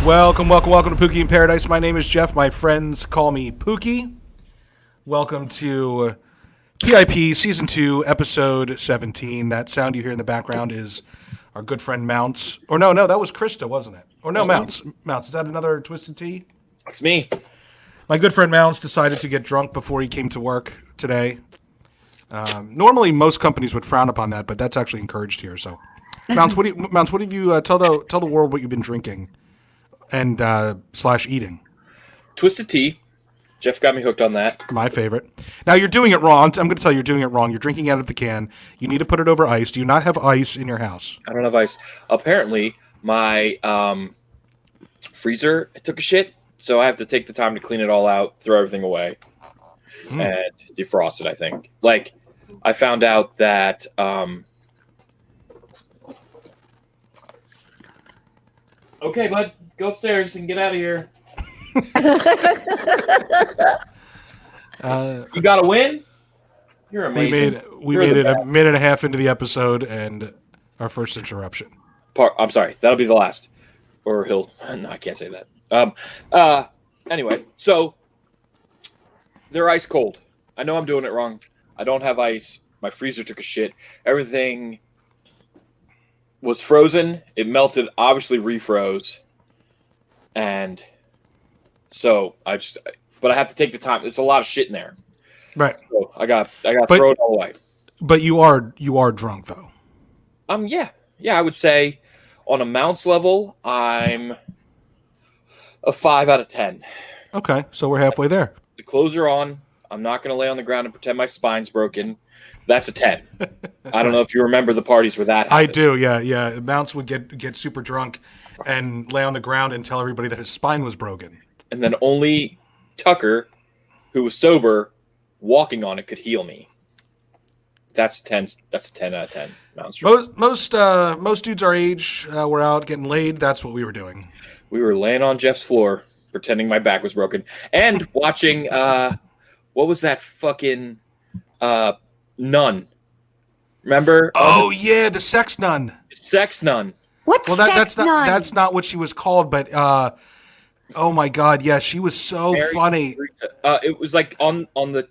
Welcome to Pookie in Paradise. My name is Jeff. My friends call me Pookie. Welcome to PIP Season 2, Episode 17. That sound you hear in the background is our good friend Mounts. Or no, that was Krista, wasn't it? Or no, Mounts. Mounts, is that another Twisted Tea? It's me. My good friend Mounts decided to get drunk before he came to work today. Normally, most companies would frown upon that, but that's actually encouraged here. So, Mounts, what have you tell the world what you've been drinking and / eating? Twisted Tea. Jeff got me hooked on that. My favorite. Now you're doing it wrong. I'm going to tell you, you're doing it wrong. You're drinking out of the can. You need to put it over ice. Do you not have ice in your house? I don't have ice. Apparently, my freezer took a shit, so I have to take the time to clean it all out, throw everything away, and defrost it, I think. Like, I found out that okay, bud, go upstairs and get out of here. You got to win? You're amazing. We made it a minute and a half into the episode and our first interruption. I'm sorry. That'll be the last. Or he'll... No, I can't say that. Anyway, so they're ice cold. I know I'm doing it wrong. I don't have ice. My freezer took a shit. Everything was frozen. It melted, obviously refroze. And so but I have to take the time. It's a lot of shit in there. Right. So I got to throw it all away. But you are drunk though. Yeah, I would say on a Mounts level, I'm a 5 out of 10. Okay, so we're halfway there. The clothes are on. I'm not going to lay on the ground and pretend my spine's broken. That's a 10. I don't know if you remember the parties where that happened. I do, yeah. Mounts would get super drunk and lay on the ground and tell everybody that his spine was broken. And then only Tucker, who was sober, walking on it could heal me. That's 10. That's a 10 out of 10. Most dudes our age were out getting laid. That's what we were doing. We were laying on Jeff's floor, pretending my back was broken, and watching what was that fucking nun? Remember? Oh yeah, the sex nun. Sex nun. What's sex nun? That's not what she was called, but oh my god, yeah, she was so funny. It was like on the.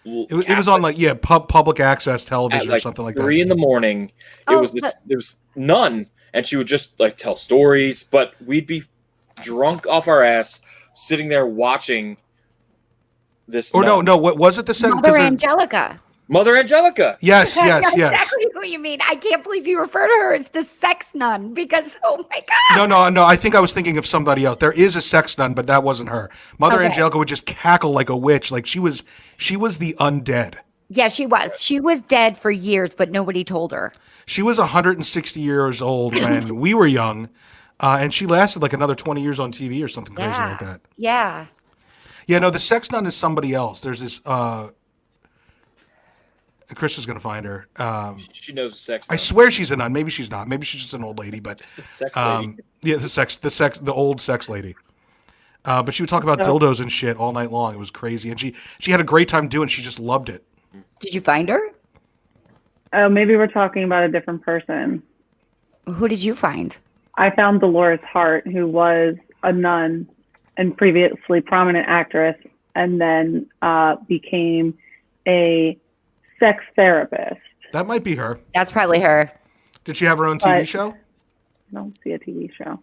It was on like public access television or something like that. 3 a.m. It was nun, and she would just like tell stories, but we'd be drunk off our ass, sitting there watching this. Or no, what was it? The second Mother Angelica. Mother Angelica. Yes. Exactly what you mean. I can't believe you refer to her as the sex nun because, oh my God. No. I think I was thinking of somebody else. There is a sex nun, but that wasn't her. Mother Angelica would just cackle like a witch. Like she was the undead. Yeah, she was. She was dead for years, but nobody told her. She was 160 years old when we were young, and she lasted like another 20 years on TV or something crazy like that. Yeah. Yeah, no, the sex nun is somebody else. There's this... Chris is going to find her. She knows the sex nun. I swear she's a nun. Maybe she's not. Maybe she's just an old lady. But sex lady. Yeah, the old sex lady. But she would talk about dildos and shit all night long. It was crazy, and she had a great time doing. She just loved it. Did you find her? Oh, maybe we're talking about a different person. Who did you find? I found Dolores Hart, who was a nun and previously prominent actress, and then became a sex therapist. That might be her. That's probably her. Did she have her own TV show? I don't see a TV show.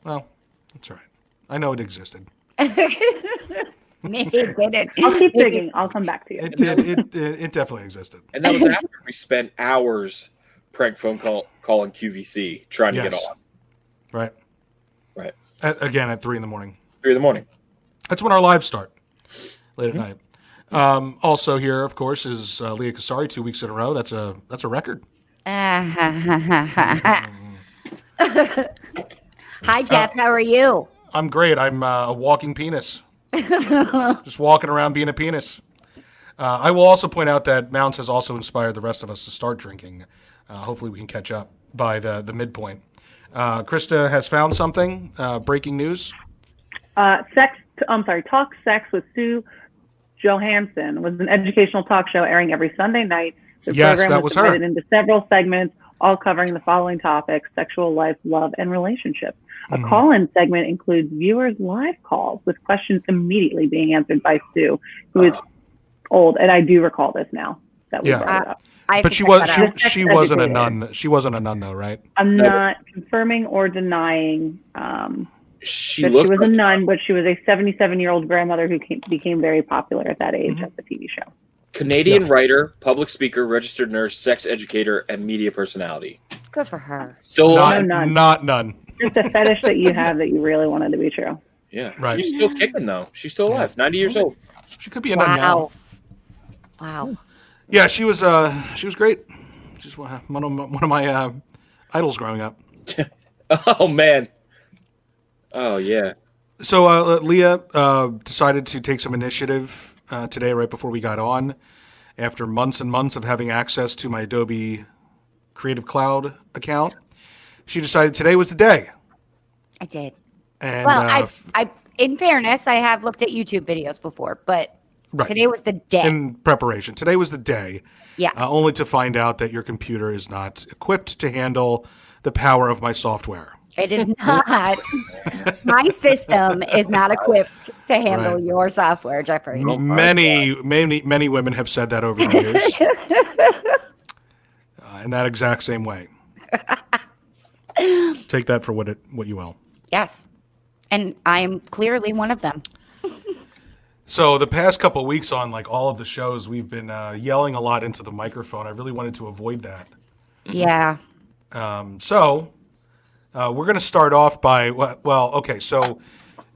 Well, that's all right. I know it existed. Maybe it didn't. I'll keep digging. I'll come back to you. It did. It definitely existed. And that was after we spent hours prank phone calling QVC trying to get on. Right. Again, at 3 a.m. 3 a.m. That's when our lives start. Late at night. Also here, of course, is Leah Kasari 2 weeks in a row. That's a record. Hi, Jeff. How are you? I'm great. I'm a walking penis. Just walking around being a penis. I will also point out that Mounts has also inspired the rest of us to start drinking. Hopefully we can catch up by the midpoint. Krista has found something. Breaking news. Talk Sex with Sue Johansson was an educational talk show airing every Sunday night. The program that was her. divided into several segments, all covering the following topics: sexual life, love, and relationships. A Mhm. call-in segment includes viewers' live calls with questions immediately being answered by Sue, who is old, and I do recall this now that we Yeah. brought it up. I have But to she check was that out. she wasn't a Educator. nun. She wasn't a nun though, right? I'm No. not confirming or denying She that she looked was like a nun, but she was a 77-year-old grandmother who became very popular at that age Mhm. as a TV show. Canadian writer, public speaker, registered nurse, sex educator, and media personality. Good for her. Still Not alive? nun. not none. Just a fetish that you have that you really wanted to be true. Yeah. Right. She's still kicking, though. She's still alive. 90 years old. She could be a nun now. Wow. Yeah, she was great. She's one of my idols growing up. Oh, man. Oh, yeah. So Leah decided to take some initiative today, right before we got on, after months and months of having access to my Adobe Creative Cloud account. She decided today was the day. I did. And Well, I, in fairness, I have looked at YouTube videos before, but right. today was the day. In preparation. Today was the day. Yeah. Only to find out that your computer is not equipped to handle the power of my software. It is not. My system is not equipped to handle Right. your software, Jeffrey. Many women have said that over the years. In that exact same way. Take that for what you will. Yes. And I am clearly one of them. So the past couple of weeks on like all of the shows, we've been yelling a lot into the microphone. I really wanted to avoid that. Yeah. So we're going to start off by, okay. So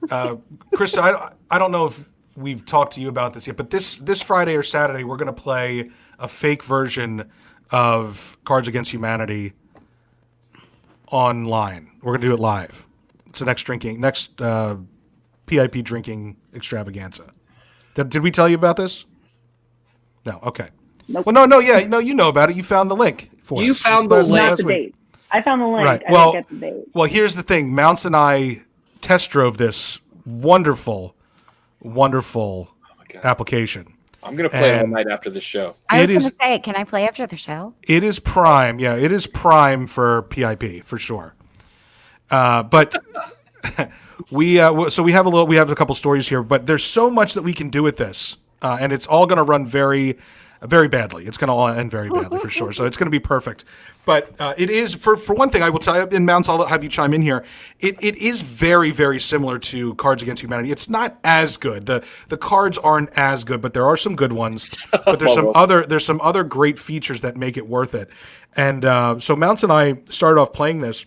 Krista, I don't know if we've talked to you about this yet, but this Friday or Saturday, we're going to play a fake version of Cards Against Humanity online. We're going to do it live. It's the next PIP drinking extravaganza. Did we tell you about this? No. Okay. Nope. Well, no, you know about it. You found the link for You us. found the Last- link. Not last the week. date. I found the link. Right. I Well- didn't get the date. Well, here's the thing. Mounts and I test drove this wonderful God. application. I'm going to play it all And- night after the show. I was It going is- to say, can I play after the show? It is prime. Yeah, it is prime for PIP for sure. But we have a couple stories here, but there's so much that we can do with this, and it's all going to run very, very badly. It's going to all end very badly for sure. So it's going to be perfect. But it is for one thing. I will tell you, in Mounts, I'll have you chime in here. It is very, very similar to Cards Against Humanity. It's not as good. The cards aren't as good, but there are some good ones. But there's some other great features that make it worth it. And so Mounts and I started off playing this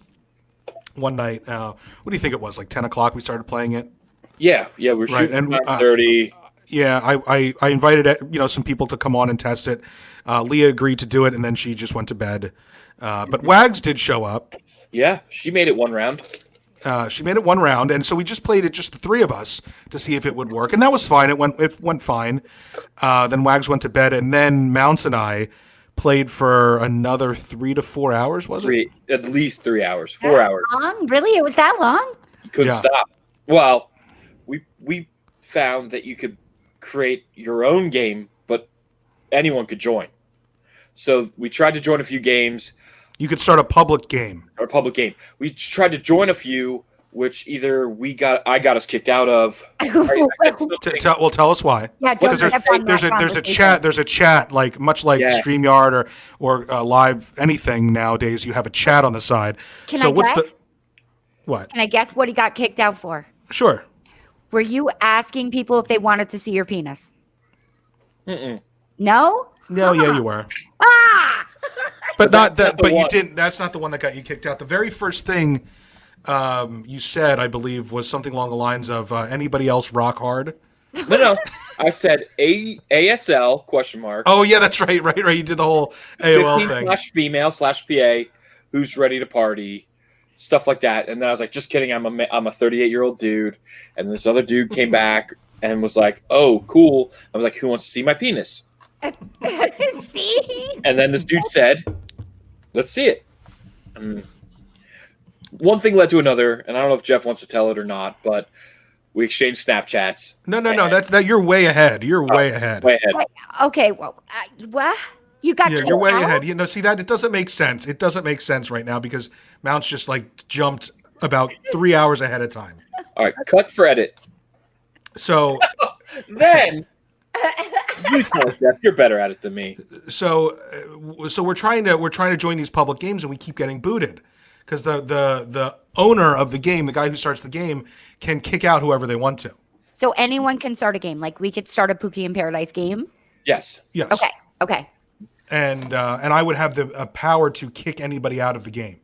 one night. What do you think it was? Like 10 o'clock we started playing it? Yeah, we're Right, shooting and, 9:30. Yeah, I invited some people to come on and test it. Leah agreed to do it, and then she just went to bed. But Wags did show up. Yeah, she made it one round. She made it one round, and so we just played it, just the three of us, to see if it would work, and that was fine. It went fine. Then Wags went to bed, and then Mounts and I played for another 3 to 4 hours. Was it? At least 3 hours, 4 hours. Long? Really? It was that long? You couldn't Yeah. stop. Well, we found that you could create your own game, but anyone could join. So we tried to join a few games. You could start a public game. Or public game. We tried to join a few, which either I got us kicked out of. or I said something. Tell us why. Yeah, Because don't step on that there's a conversation. chat. There's a chat, like much like Yes. StreamYard or live anything nowadays. You have a chat on the side. Can So I what's guess? the what? Can I guess what he got kicked out for? Sure. Were you asking people if they wanted to see your penis? Mm-mm. No? No, yeah, you were. Ah! But not that. That's not the But you one. didn't. That's not the one that got you kicked out. The very first thing you said, I believe, was something along the lines of anybody else rock hard. No. I said ASL question mark. Oh yeah, that's right. You did the whole AOL thing. 15/female/PA who's ready to party, stuff like that. And then I was like, just kidding. I'm a 38-year-old dude. And this other dude came back and was like, oh, cool. I was like, who wants to see my penis? See? And then this dude said, let's see it. And one thing led to another, and I don't know if Jeff wants to tell it or not, but we exchanged Snapchats. No. That's that. You're way ahead. You're way ahead. Way ahead. Okay, well, what? You got Yeah, kicked you're way out? ahead. See that it doesn't make sense. It doesn't make sense right now because Mounts just like jumped about 3 hours ahead of time. All right, cut for edit. So Then you tell us, Jeff. You're better at it than me. so we're trying to join these public games and we keep getting booted because the owner of the game, the guy who starts the game, can kick out whoever they want to. So anyone can start a game. Like we could start a Pookie in Paradise game. Yes. Yes. Okay. And I would have the power to kick anybody out of the game.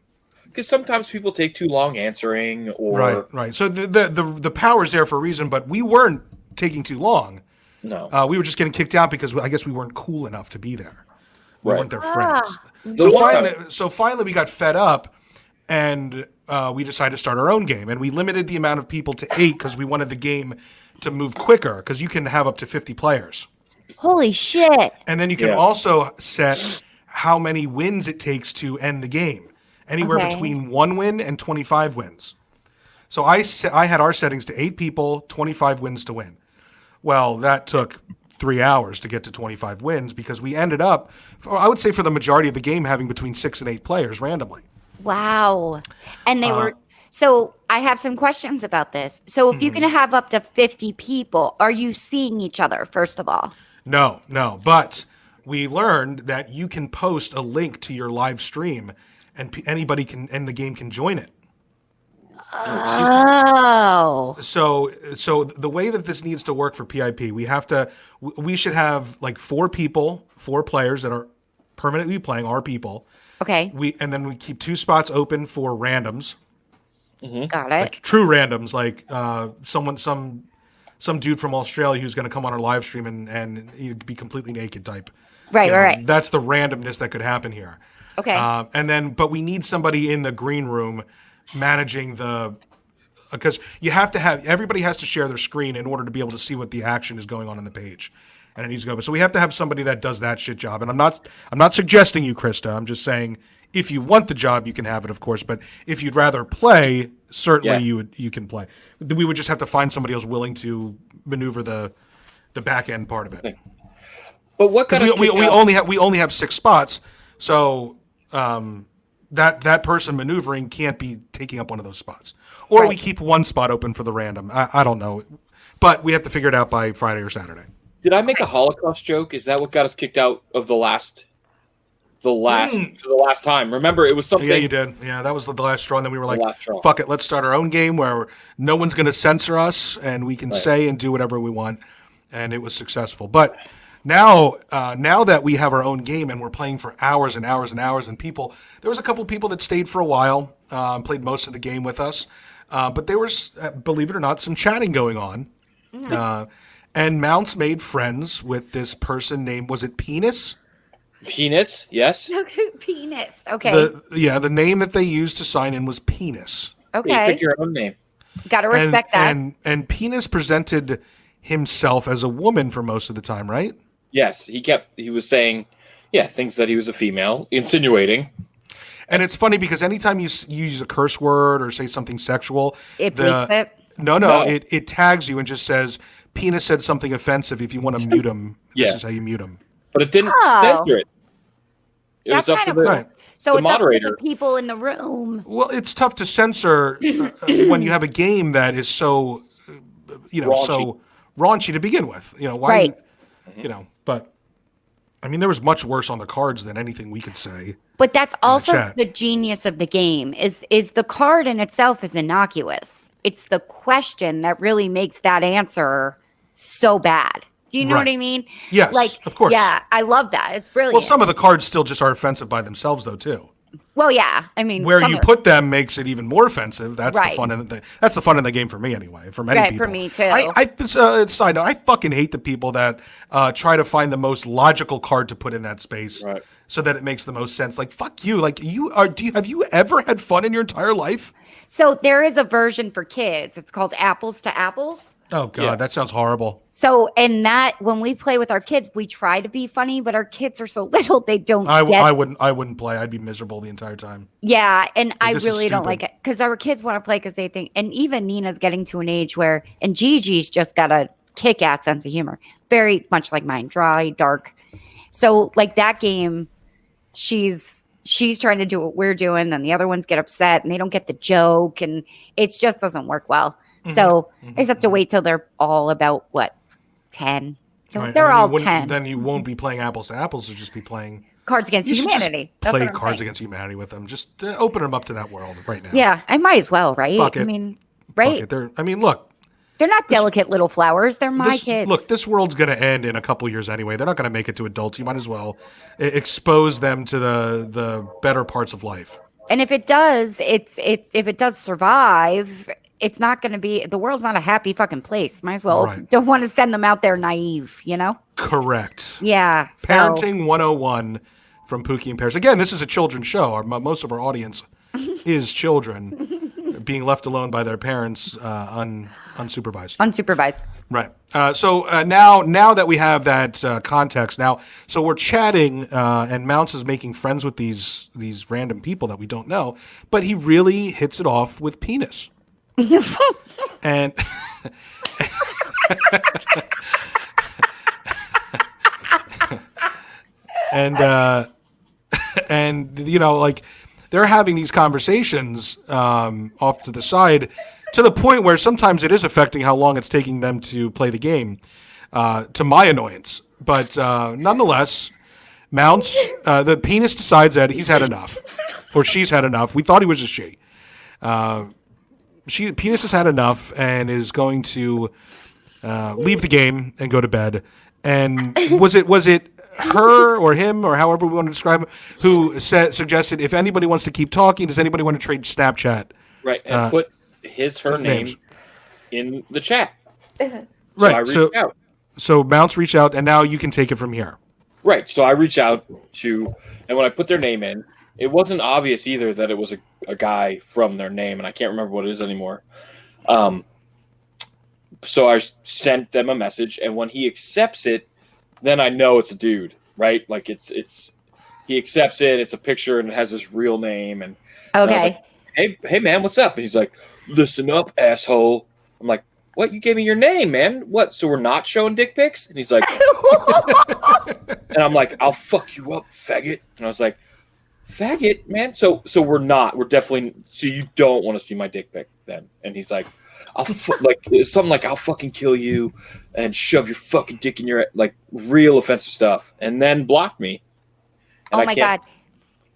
Because sometimes people take too long answering, or Right. So the power's there for a reason, but we weren't taking too long. no. We were just getting kicked out because I guess we weren't cool enough to be there. We Right. weren't their friends. The So finally, we got fed up, and we decided to start our own game. And we limited the amount of people to 8 because we wanted the game to move quicker. Because you can have up to 50 players, Holy shit. and then you can also set how many wins it takes to end the game. Anywhere Okay. between 1 win and 25 wins. So I had our settings to 8 people, 25 wins to win. Well, that took 3 hours to get to 25 wins because we ended up, I would say for the majority of the game, having between 6 and 8 players randomly. Wow. And they were so I have some questions about this. So if you can have up to 50 people, are you seeing each other first of all? No. But we learned that you can post a link to your live stream and anybody can, and the game can join it. Oh. So the way that this needs to work for PIP, we should have like 4 players that are permanently playing our people. Okay. And then we keep 2 spots open for randoms, Got it. like true randoms, like some dude from Australia who's going to come on our live stream and he'd be completely naked type. Right, right. That's the randomness that could happen here. Okay. But we need somebody in the green room managing because everybody has to share their screen in order to be able to see what the action is going on the page, and it needs to go. So we have to have somebody that does that shit job. And I'm not suggesting you, Krista. I'm just saying if you want the job, you can have it, of course. But if you'd rather play, certainly you can play. We would just have to find somebody else willing to maneuver the back end part of it. But what kind of we only have 6 spots, so that person maneuvering can't be taking up one of those spots. Or we keep 1 spot open for the random. I don't know, but we have to figure it out by Friday or Saturday. Did I make a Holocaust joke? Is that what got us kicked out of the last time? Remember, it was something. Yeah, you did. Yeah, that was the last straw. And then we were like, last straw. fuck it, let's start our own game where no one's going to censor us and we can say and do whatever we want. And it was successful. But now that we have our own game and we're playing for hours and hours and hours, and there was a couple people that stayed for a while, played most of the game with us. But there was, believe it or not, some chatting going on. And Mounts made friends with this person named, was it Penis? Penis, yes. Penis. Okay. The name that they used to sign in was Penis. You Okay. pick your own name. Got to respect that. And Penis presented himself as a woman for most of the time, right? Yes, he was saying, things that he was a female, insinuating. And it's funny because anytime you use a curse word or say something sexual, It bleeps it. No. No. It tags you and just says, Penis said something offensive. If you want to mute him, this is how you mute him. But it didn't censor it. It was up to the Right. So the it's moderator. up to the people in the room. Well, it's tough to censor when you have a game that is so, so raunchy to begin with. Why? Right. But I mean, there was much worse on the cards than anything we could say. But that's also chat. the genius of the game is the card in itself is innocuous. It's the question that really makes that answer so bad. Do you know what I mean? Yes, of course. Yeah, I love that. It's brilliant. Well, some of the cards still just are offensive by themselves, though, too. Well, yeah. I mean, Where you put them makes it even more offensive. That's Right. the fun. That's the fun in the game for me, anyway. For many Right, people. for me, too. Side note: I fucking hate the people that try to find the most logical card to put in that space, Right. so that it makes the most sense. Like, fuck you. Like, have you ever had fun in your entire life? So there is a version for kids. It's called Apples to Apples. Oh God, Yeah. that sounds horrible. So, and that when we play with our kids, we try to be funny, but our kids are so little they don't get. I wouldn't play. I'd be miserable the entire time. Yeah, and I this is really don't stupid. like it because our kids want to play because they think, and even Nina's getting to an age where, and Gigi's just got a kick-ass sense of humor, very much like mine, dry, dark, So like that game, she's trying to do what we're doing, and the other ones get upset, and they don't get the joke, and it just doesn't work well. So I just have to wait till they're all about what 10. So Right, they're and then all you wouldn't- 10. Then you won't be playing apples to apples. You'll just be playing Cards Against You should Humanity. just That's play what I'm Cards saying. Against Humanity with them. Just open them up to that world right now. Yeah, I might as well, right? Fuck it. I mean, Fuck right? it. I mean, look. They're not delicate little flowers. They're my kids. Look, this world's going to end in a couple years anyway. They're not going to make it to adults. You might as well expose them to the better parts of life. And if it does, if it does survive, it's not going to be, the world's not a happy fucking place. Might as well. Right. Don't want to send them out there naive, you know? Correct. Yeah. So, Parenting 101 from Pookie and Paris. Again, this is a children's show. Most of our audience is children being left alone by their parents unsupervised. unsupervised. Right. So now that we have that context, so we're chatting, and Mounts is making friends with these random people that we don't know, but he really hits it off with Penis. And and you know, like they're having these conversations off to the side, to the point where sometimes it is affecting how long it's taking them to play the game, to my annoyance. But nonetheless, Mounts, the Penis decides that he's had enough, or she's had enough. We thought he was a she. Penis has had enough and is going to leave the game and go to bed. And was it her or him, or however we want to describe it, who suggested, if anybody wants to keep talking, does anybody want to trade Snapchat? Right, and put her names name in the chat. Right. I reached out. So Mounts reach out, and now you can take it from here. Right. So I reach out to, and when I put their name in, it wasn't obvious either that it was a guy from their name, and I can't remember what it is anymore. So I sent them a message, and when he accepts it, then I know it's a dude, right? Like he accepts it. It's a picture, and it has his real name. And I was Okay. like, hey man, what's up? And he's like, listen up, asshole. I'm like, what? You gave me your name, man. What? So we're not showing dick pics? And he's like, and I'm like, I'll fuck you up, faggot. And I was like, faggot, man. So we're not. We're definitely. So you don't want to see my dick pic then? And he's like, something like I'll fucking kill you and shove your fucking dick in your, like, real offensive stuff, and then block me. And Oh my God.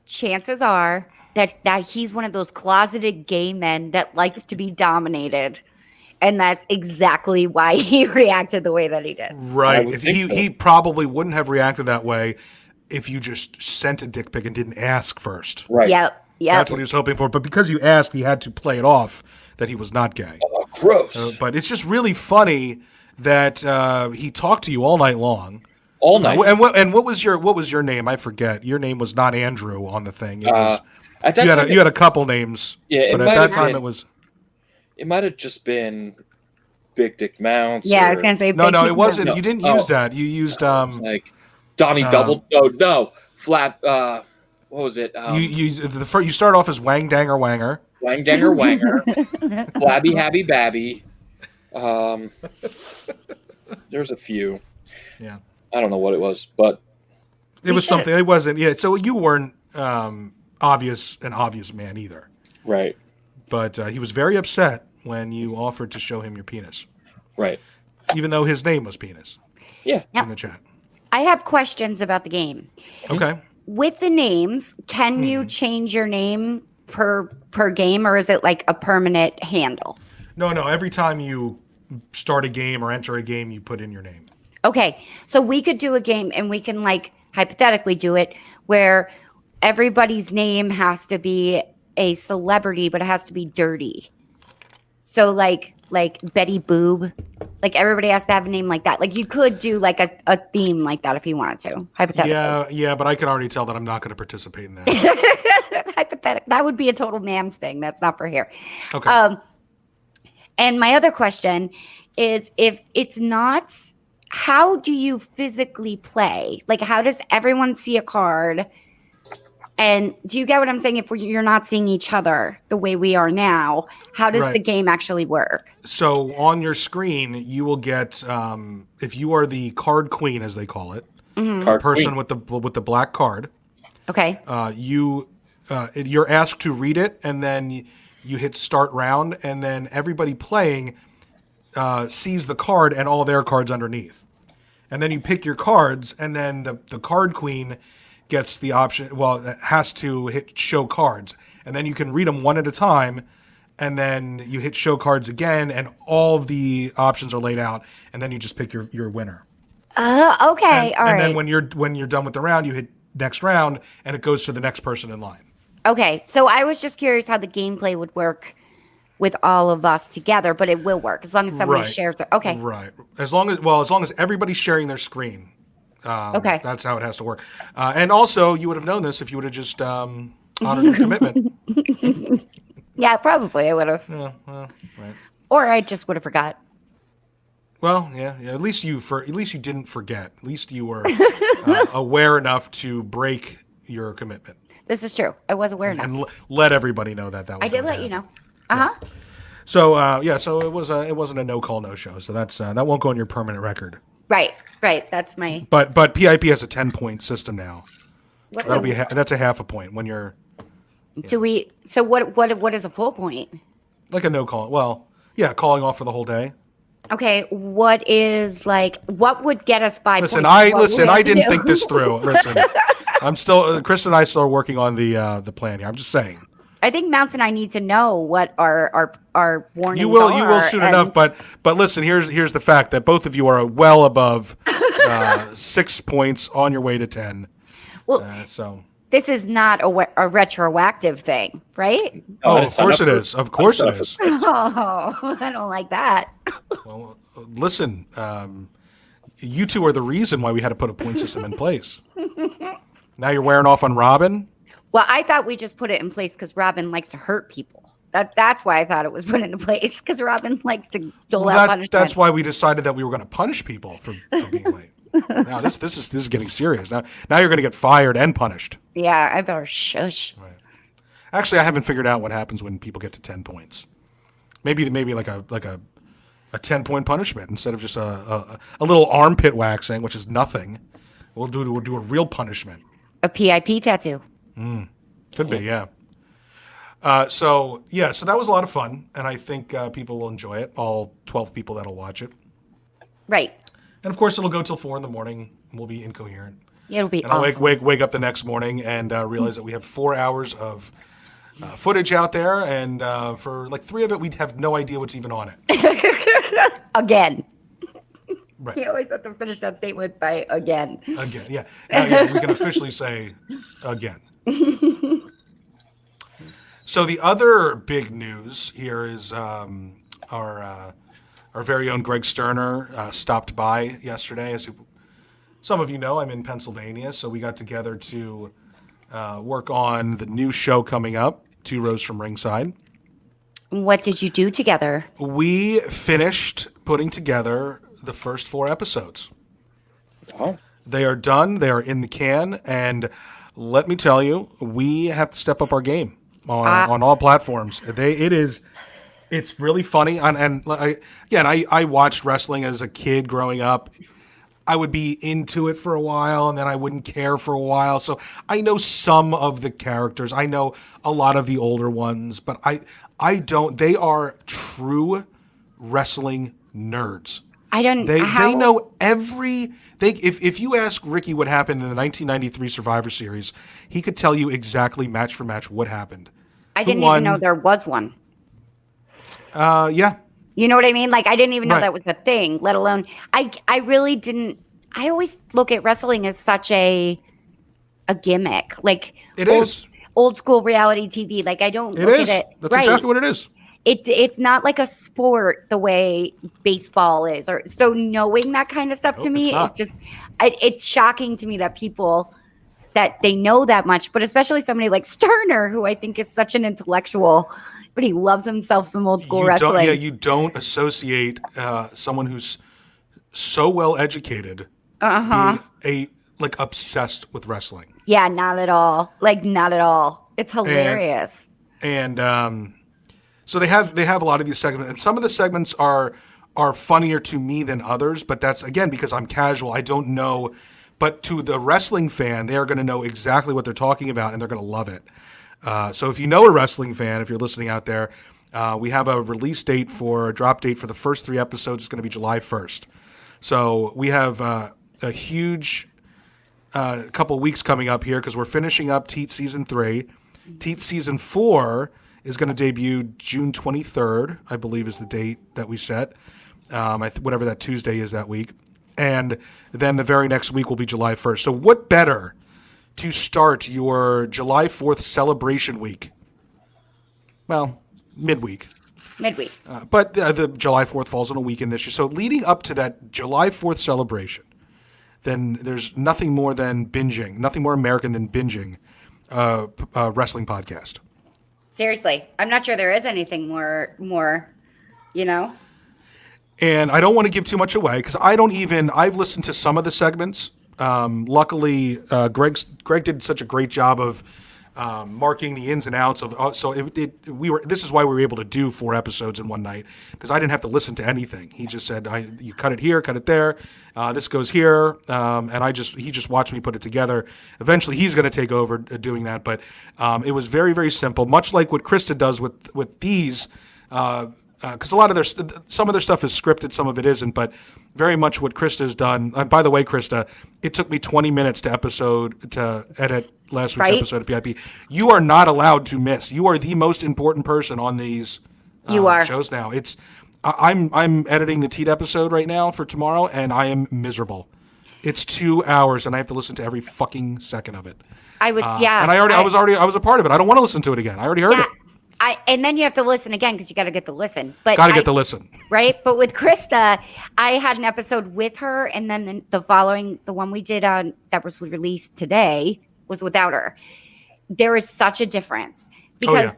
Chances are that he's one of those closeted gay men that likes to be dominated. And that's exactly why he reacted the way that he did. Right. would If think so. he probably wouldn't have reacted that way if you just sent a dick pic and didn't ask first. Right. Yep. That's what he was hoping for. But because you asked, he had to play it off that he was not gay. Oh, gross. But it's just really funny that he talked to you all night long. All night. And what was your name? I forget. Your name was not Andrew on the thing. It was At that time, you had a couple names. Yeah, but it at might that have time been- it was it might have just been Big Dick Mounts. Yeah, I or, was gonna say no, big it people- wasn't. No. You didn't Oh. use that. You used like Donnie Double. No, Flap. What was it? you start off as Wang Danger Wanger. Wang Danger Wanger, Flabby Habby Babby. There's a few. Yeah. I don't know what it was, but It was something. It wasn't. Yeah. So you weren't an obvious man either. right, But he was very upset when you offered to show him your penis, right. even though his name was Penis Yeah. Yep. in the chat. I have questions about the game. Okay. With the names, can you change your name per game, or is it like a permanent handle? No. Every time you start a game or enter a game, you put in your name. Okay, so we could do a game, and we can like hypothetically do it where everybody's name has to be a celebrity, but it has to be dirty. So like Betty Boob, like everybody has to have a name like that. Like you could do like a theme like that if you wanted to, hypothetically. Yeah, but I can already tell that I'm not going to participate in that. Hypothetical. That would be a total Mams thing. That's not for here. Okay. And my other question is, if it's not, how do you physically play? Like, how does everyone see a card? And do you get what I'm saying? If you're not seeing each other the way we are now, how does Right. the game actually work? So on your screen, you will get, if you are the card queen, as they call it, Card person queen. with the black card. Okay. You're asked to read it, and then you hit start round, and then everybody playing sees the card and all their cards underneath. And then you pick your cards, and then the card queen gets the option. Well, it has to hit show cards, and then you can read them one at a time. And then you hit show cards again, and all of the options are laid out, and then you just pick your winner. Okay. All right. And then when you're done with the round, you hit next round, and it goes to the next person in line. Okay. So I was just curious how the gameplay would work with all of us together, but it will work as long as somebody shares it. Okay. Right. As long as everybody's sharing their screen. Okay. That's how it has to work. And also, you would have known this if you would have just honored your commitment. Yeah, probably I would have. Yeah, well, right. Or I just would have forgot. Well, yeah. At least you didn't forget. At least you were aware enough to break your commitment. This is true. I was aware enough. And let everybody know that was. I did let you know. So so it wasn't a no call no show. So that won't go on your permanent record. Right. That's my. But PIP has a 10-point system now. What's That's a half a point when you're. Do we? So what is a full point? Like a no call. Well, yeah, calling off for the whole day. Okay, what would get us 5 Listen, points? I didn't think this through. Listen, I'm still Chris and I still are working on the plan here. I'm just saying. I think Mounts and I need to know what our warnings You will are. soon enough. But listen, here's the fact that both of you are well above 6 points on your way to 10. Well, so. This is not a retroactive thing, right? Oh, of course it is. Of course it is. Oh, I don't like that. Well, listen, you two are the reason why we had to put a point system in place. Now you're wearing off on Robin? Well, I thought we just put it in place because Robin likes to hurt people. That's why I thought it was put into place, because Robin likes to dole out punishment. That's why we decided that we were going to punish people for being late. Now this is getting serious. Now you're going to get fired and punished. Yeah, I better shush. Right. Actually, I haven't figured out what happens when people get to 10 points. Maybe like a 10-point punishment instead of just a little armpit waxing, which is nothing. We'll do a real punishment. A PIP tattoo. Could be, yeah. So that was a lot of fun, and I think people will enjoy it. All 12 people that'll watch it. Right. And of course, it'll go till 4 a.m. We'll be incoherent. Yeah, it'll be and awesome. I'll wake up the next morning and realize that we have 4 hours of footage out there, and for like 3 of it, we'd have no idea what's even on it. Again. Right. You always have to finish that statement by again. Again, yeah. Now, we can officially say again. So the other big news here is our very own Greg Sterner stopped by yesterday. As some of you know, I'm in Pennsylvania, so we got together to work on the new show coming up, Two Rows from Ringside. What did you do together? We finished putting together the first 4 episodes. Oh. They are done. They are in the can. And let me tell you, we have to step up our game on all platforms. It's really funny. I watched wrestling as a kid growing up. I would be into it for a while, and then I wouldn't care for a while. So I know some of the characters. I know a lot of the older ones, but I don't. They are true wrestling nerds. They know if you ask Ricky what happened in the 1993 Survivor Series, he could tell you exactly match for match what happened. I didn't even know there was one. Yeah. You know what I mean? Like, I didn't even know that was a thing, let alone, I really didn't. I always look at wrestling as such a gimmick. Like, it is old school reality TV. Like, I don't look at it. That's exactly what it is. It's not like a sport the way baseball is. Or so knowing that kind of stuff to me, it's shocking to me that people that they know that much, but especially somebody like Sterner, who I think is such an intellectual, but he loves himself some old school wrestling. You don't associate someone who's so well educated being obsessed with wrestling. Yeah, not at all. Like, not at all. It's hilarious. And so they have a lot of these segments, and some of the segments are funnier to me than others. But that's again because I'm casual. I don't know But to the wrestling fan, they are going to know exactly what they're talking about, and they're going to love it. So if you know a wrestling fan, if you're listening out there, we have a release date for a drop date for the first 3 episodes. It's going to be July 1st. So we have a huge couple weeks coming up here because we're finishing up Teat Season 3. Teat Season 4 is going to debut June 23rd, I believe is the date that we set, whatever that Tuesday is that week. And then the very next week will be July 1st. So what better to start your July 4th celebration week? Well, midweek. But the July 4th falls on a weekend this year. So leading up to that July 4th celebration, then there's nothing more than binging, nothing more American than binging a wrestling podcast. Seriously, I'm not sure there is anything more, you know? And I don't want to give too much away because I've listened to some of the segments. Luckily, Greg did such a great job of marking the ins and outs of. This is why we were able to do 4 episodes in one night because I didn't have to listen to anything. He just said, "You cut it here, cut it there. This goes here," and he just watched me put it together. Eventually, he's going to take over doing that, but it was very, very simple, much like what Krista does with these. Because a lot of some of their stuff is scripted, some of it isn't, but very much what Krista's done. By the way, Krista, it took me 20 minutes to edit last week's episode of PIP. You are not allowed to miss. You are the most important person on these shows now. I'm editing the Teat episode right now for tomorrow, and I am miserable. It's 2 hours, and I have to listen to every fucking second of it. And I was a part of it. I don't want to listen to it again. I already heard it. And then you have to listen again because you got to get the listen. Get the listen. Right? But with Krista, I had an episode with her, and then the one we did on that was released today was without her. There is such a difference because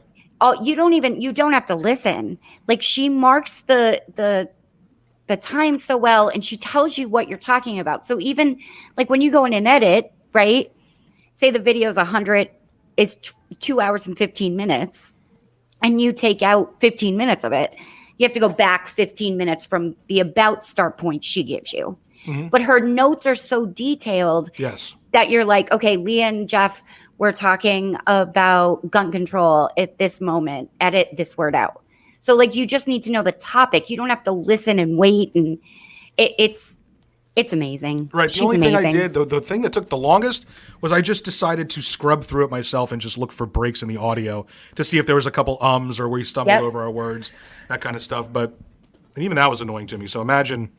you don't have to listen. Like she marks the time so well, and she tells you what you're talking about. So even like when you go in and edit, right? Say the video is 2 hours and 15 minutes. And you take out 15 minutes of it, you have to go back 15 minutes from the about start point she gives you. Mm-hmm. But her notes are so detailed that you're like, okay, Leah and Jeff were talking about gun control at this moment. Edit this word out. So like you just need to know the topic. You don't have to listen and wait. And it's amazing. Right. The only thing I did, the thing that took the longest was I just decided to scrub through it myself and just look for breaks in the audio to see if there was a couple ums or where you stumbled over our words, that kind of stuff. But even that was annoying to me. So imagine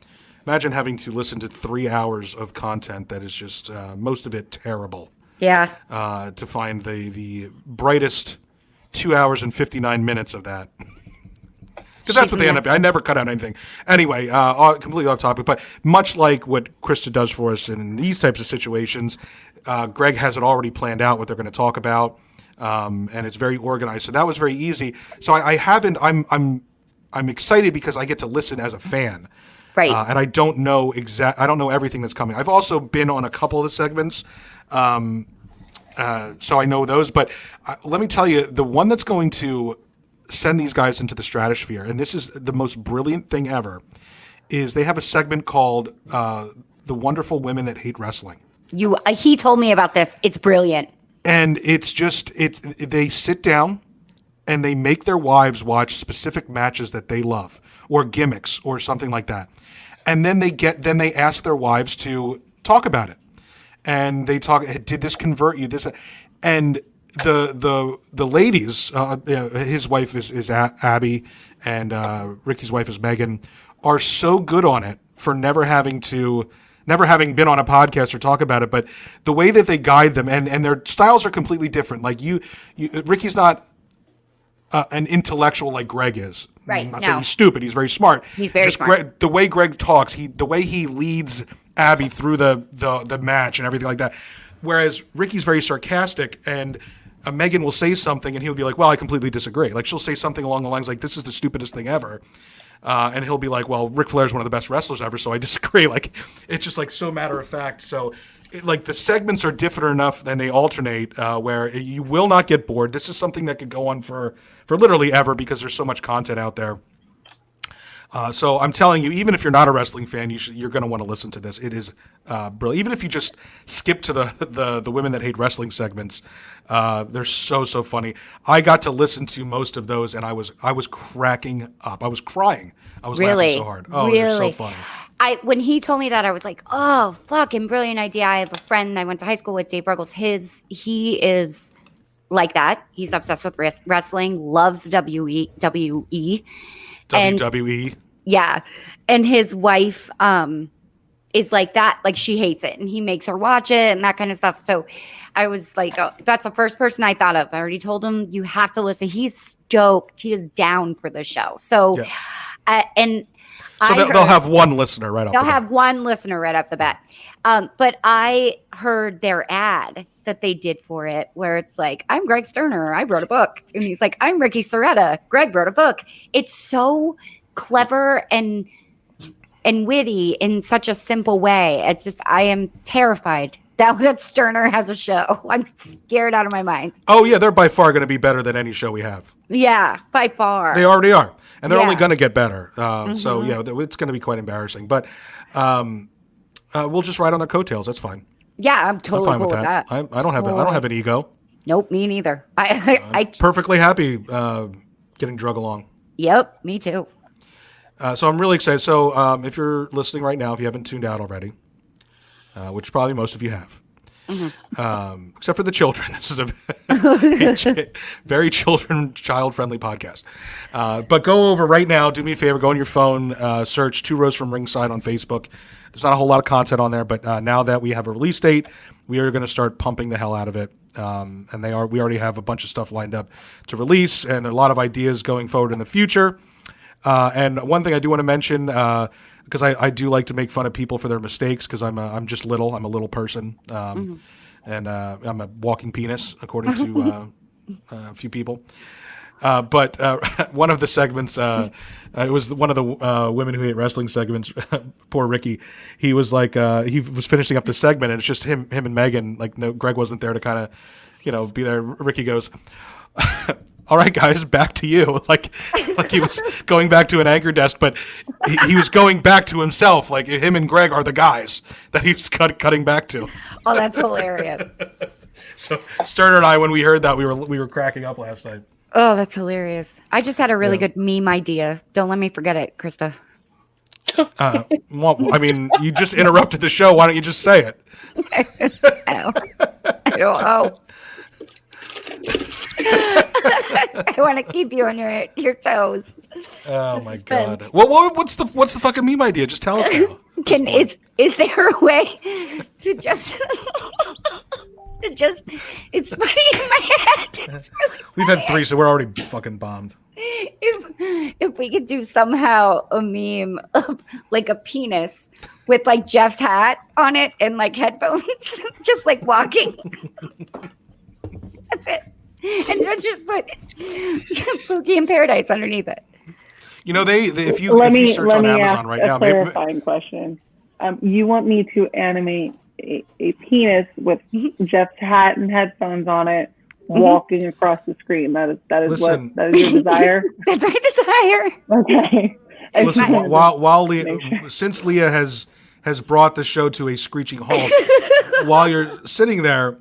having to listen to 3 hours of content that is just most of it terrible. Yeah. To find the brightest 2 hours and 59 minutes of that. Because that's what they end up. I never cut out anything. Anyway, completely off topic, but much like what Krista does for us in these types of situations, Greg has it already planned out what they're going to talk about, and it's very organized. So that was very easy. So I'm excited because I get to listen as a fan, right? And I don't know I don't know everything that's coming. I've also been on a couple of the segments, so I know those. But let me tell you, the one that's going to send these guys into the stratosphere, and this is the most brilliant thing ever, is they have a segment called The Wonderful Women That Hate Wrestling. He told me about this. It's brilliant. And they sit down and they make their wives watch specific matches that they love or gimmicks or something like that. And then they ask their wives to talk about it. And they talk, did this convert you? And the ladies, his wife is Abby, and Ricky's wife is Megan, are so good on it for never having been on a podcast or talk about it. But the way that they guide them, and their styles are completely different. Like Ricky's not an intellectual like Greg is. Right. I'm not saying he's stupid. He's very smart. He's very smart. The way Greg talks, the way he leads Abby through the match and everything like that. Whereas Ricky's very sarcastic, and Megan will say something and he'll be like, well, I completely disagree. Like she'll say something along the lines like, this is the stupidest thing ever. And he'll be like, well, Ric Flair's one of the best wrestlers ever, so I disagree. Like, it's just like so matter of fact. So the segments are different enough and they alternate where you will not get bored. This is something that could go on for literally ever because there's so much content out there. So I'm telling you, even if you're not a wrestling fan, you're going to want to listen to this. It is brilliant. Even if you just skip to the women that hate wrestling segments, they're so funny. I got to listen to most of those, and I was cracking up. I was crying. I was laughing so hard. Oh, they're so funny. When he told me that, I was like, oh, fucking brilliant idea. I have a friend I went to high school with, Dave Ruggles. He is like that. He's obsessed with wrestling, loves WWE. WWE. Yeah. And his wife is like that. Like, she hates it, and he makes her watch it and that kind of stuff. So I was like, oh, that's the first person I thought of. I already told him, you have to listen. He's stoked. He is down for the show. So, So they'll have one listener right off the bat. They'll have one listener right off the bat. But I heard their ad that they did for it, where it's like, I'm Greg Sterner, I wrote a book. And he's like, I'm Ricky Soretta, Greg wrote a book. It's so clever and witty in such a simple way. It's just, I am terrified that Sterner has a show. I'm scared out of my mind. Oh, yeah, they're by far going to be better than any show we have. Yeah, by far. They already are. And they're only going to get better. So, yeah, it's going to be quite embarrassing. But we'll just ride on their coattails. That's fine. Yeah, I'm totally fine cool with that. I don't have an ego. Nope, me neither. I'm perfectly happy getting drug along. Yep, me too. So I'm really excited. So if you're listening right now, if you haven't tuned out already, which probably most of you have, except for the children. This is a very child-friendly podcast. But go over right now. Do me a favor. Go on your phone. Search Two Rows from Ringside on Facebook. There's not a whole lot of content on there, but now that we have a release date, we are going to start pumping the hell out of it. And we already have a bunch of stuff lined up to release, and there are a lot of ideas going forward in the future. And one thing I do want to mention, because I do like to make fun of people for their mistakes, because I'm just little. I'm a little person, and I'm a walking penis, according to a few people. But one of the segments, it was one of the women who hate wrestling segments. Poor Ricky. He was like, he was finishing up the segment, and it's just him and Megan. Like, no, Greg wasn't there to kind of, be there. Ricky goes, all right, guys, back to you. Like he was going back to an anchor desk, but he was going back to himself. Like, him and Greg are the guys that he was cutting back to. Oh, that's hilarious. So Sterner and I, when we heard that, we were cracking up last night. Oh, that's hilarious. I just had a really good meme idea. Don't let me forget it, Krista. Well, I mean, you just interrupted the show. Why don't you just say it? I don't know. I want to keep you on your toes. Oh my God! What's the fucking meme idea? Just tell us now. Is there a way to just it's funny in my head. It's really We've had 3, so we're already fucking bombed. If we could do somehow a meme of like a penis with like Jeff's hat on it and like headphones, just like walking. That's it. And just put Spooky in Paradise underneath it. You know, if you search on Amazon right now, clarifying question. You want me to animate a penis with Jeff's hat and headphones on it, walking across the screen? That is your desire. That's my desire. Okay. Listen, while Leah, since Leah has brought the show to a screeching halt, while you're sitting there,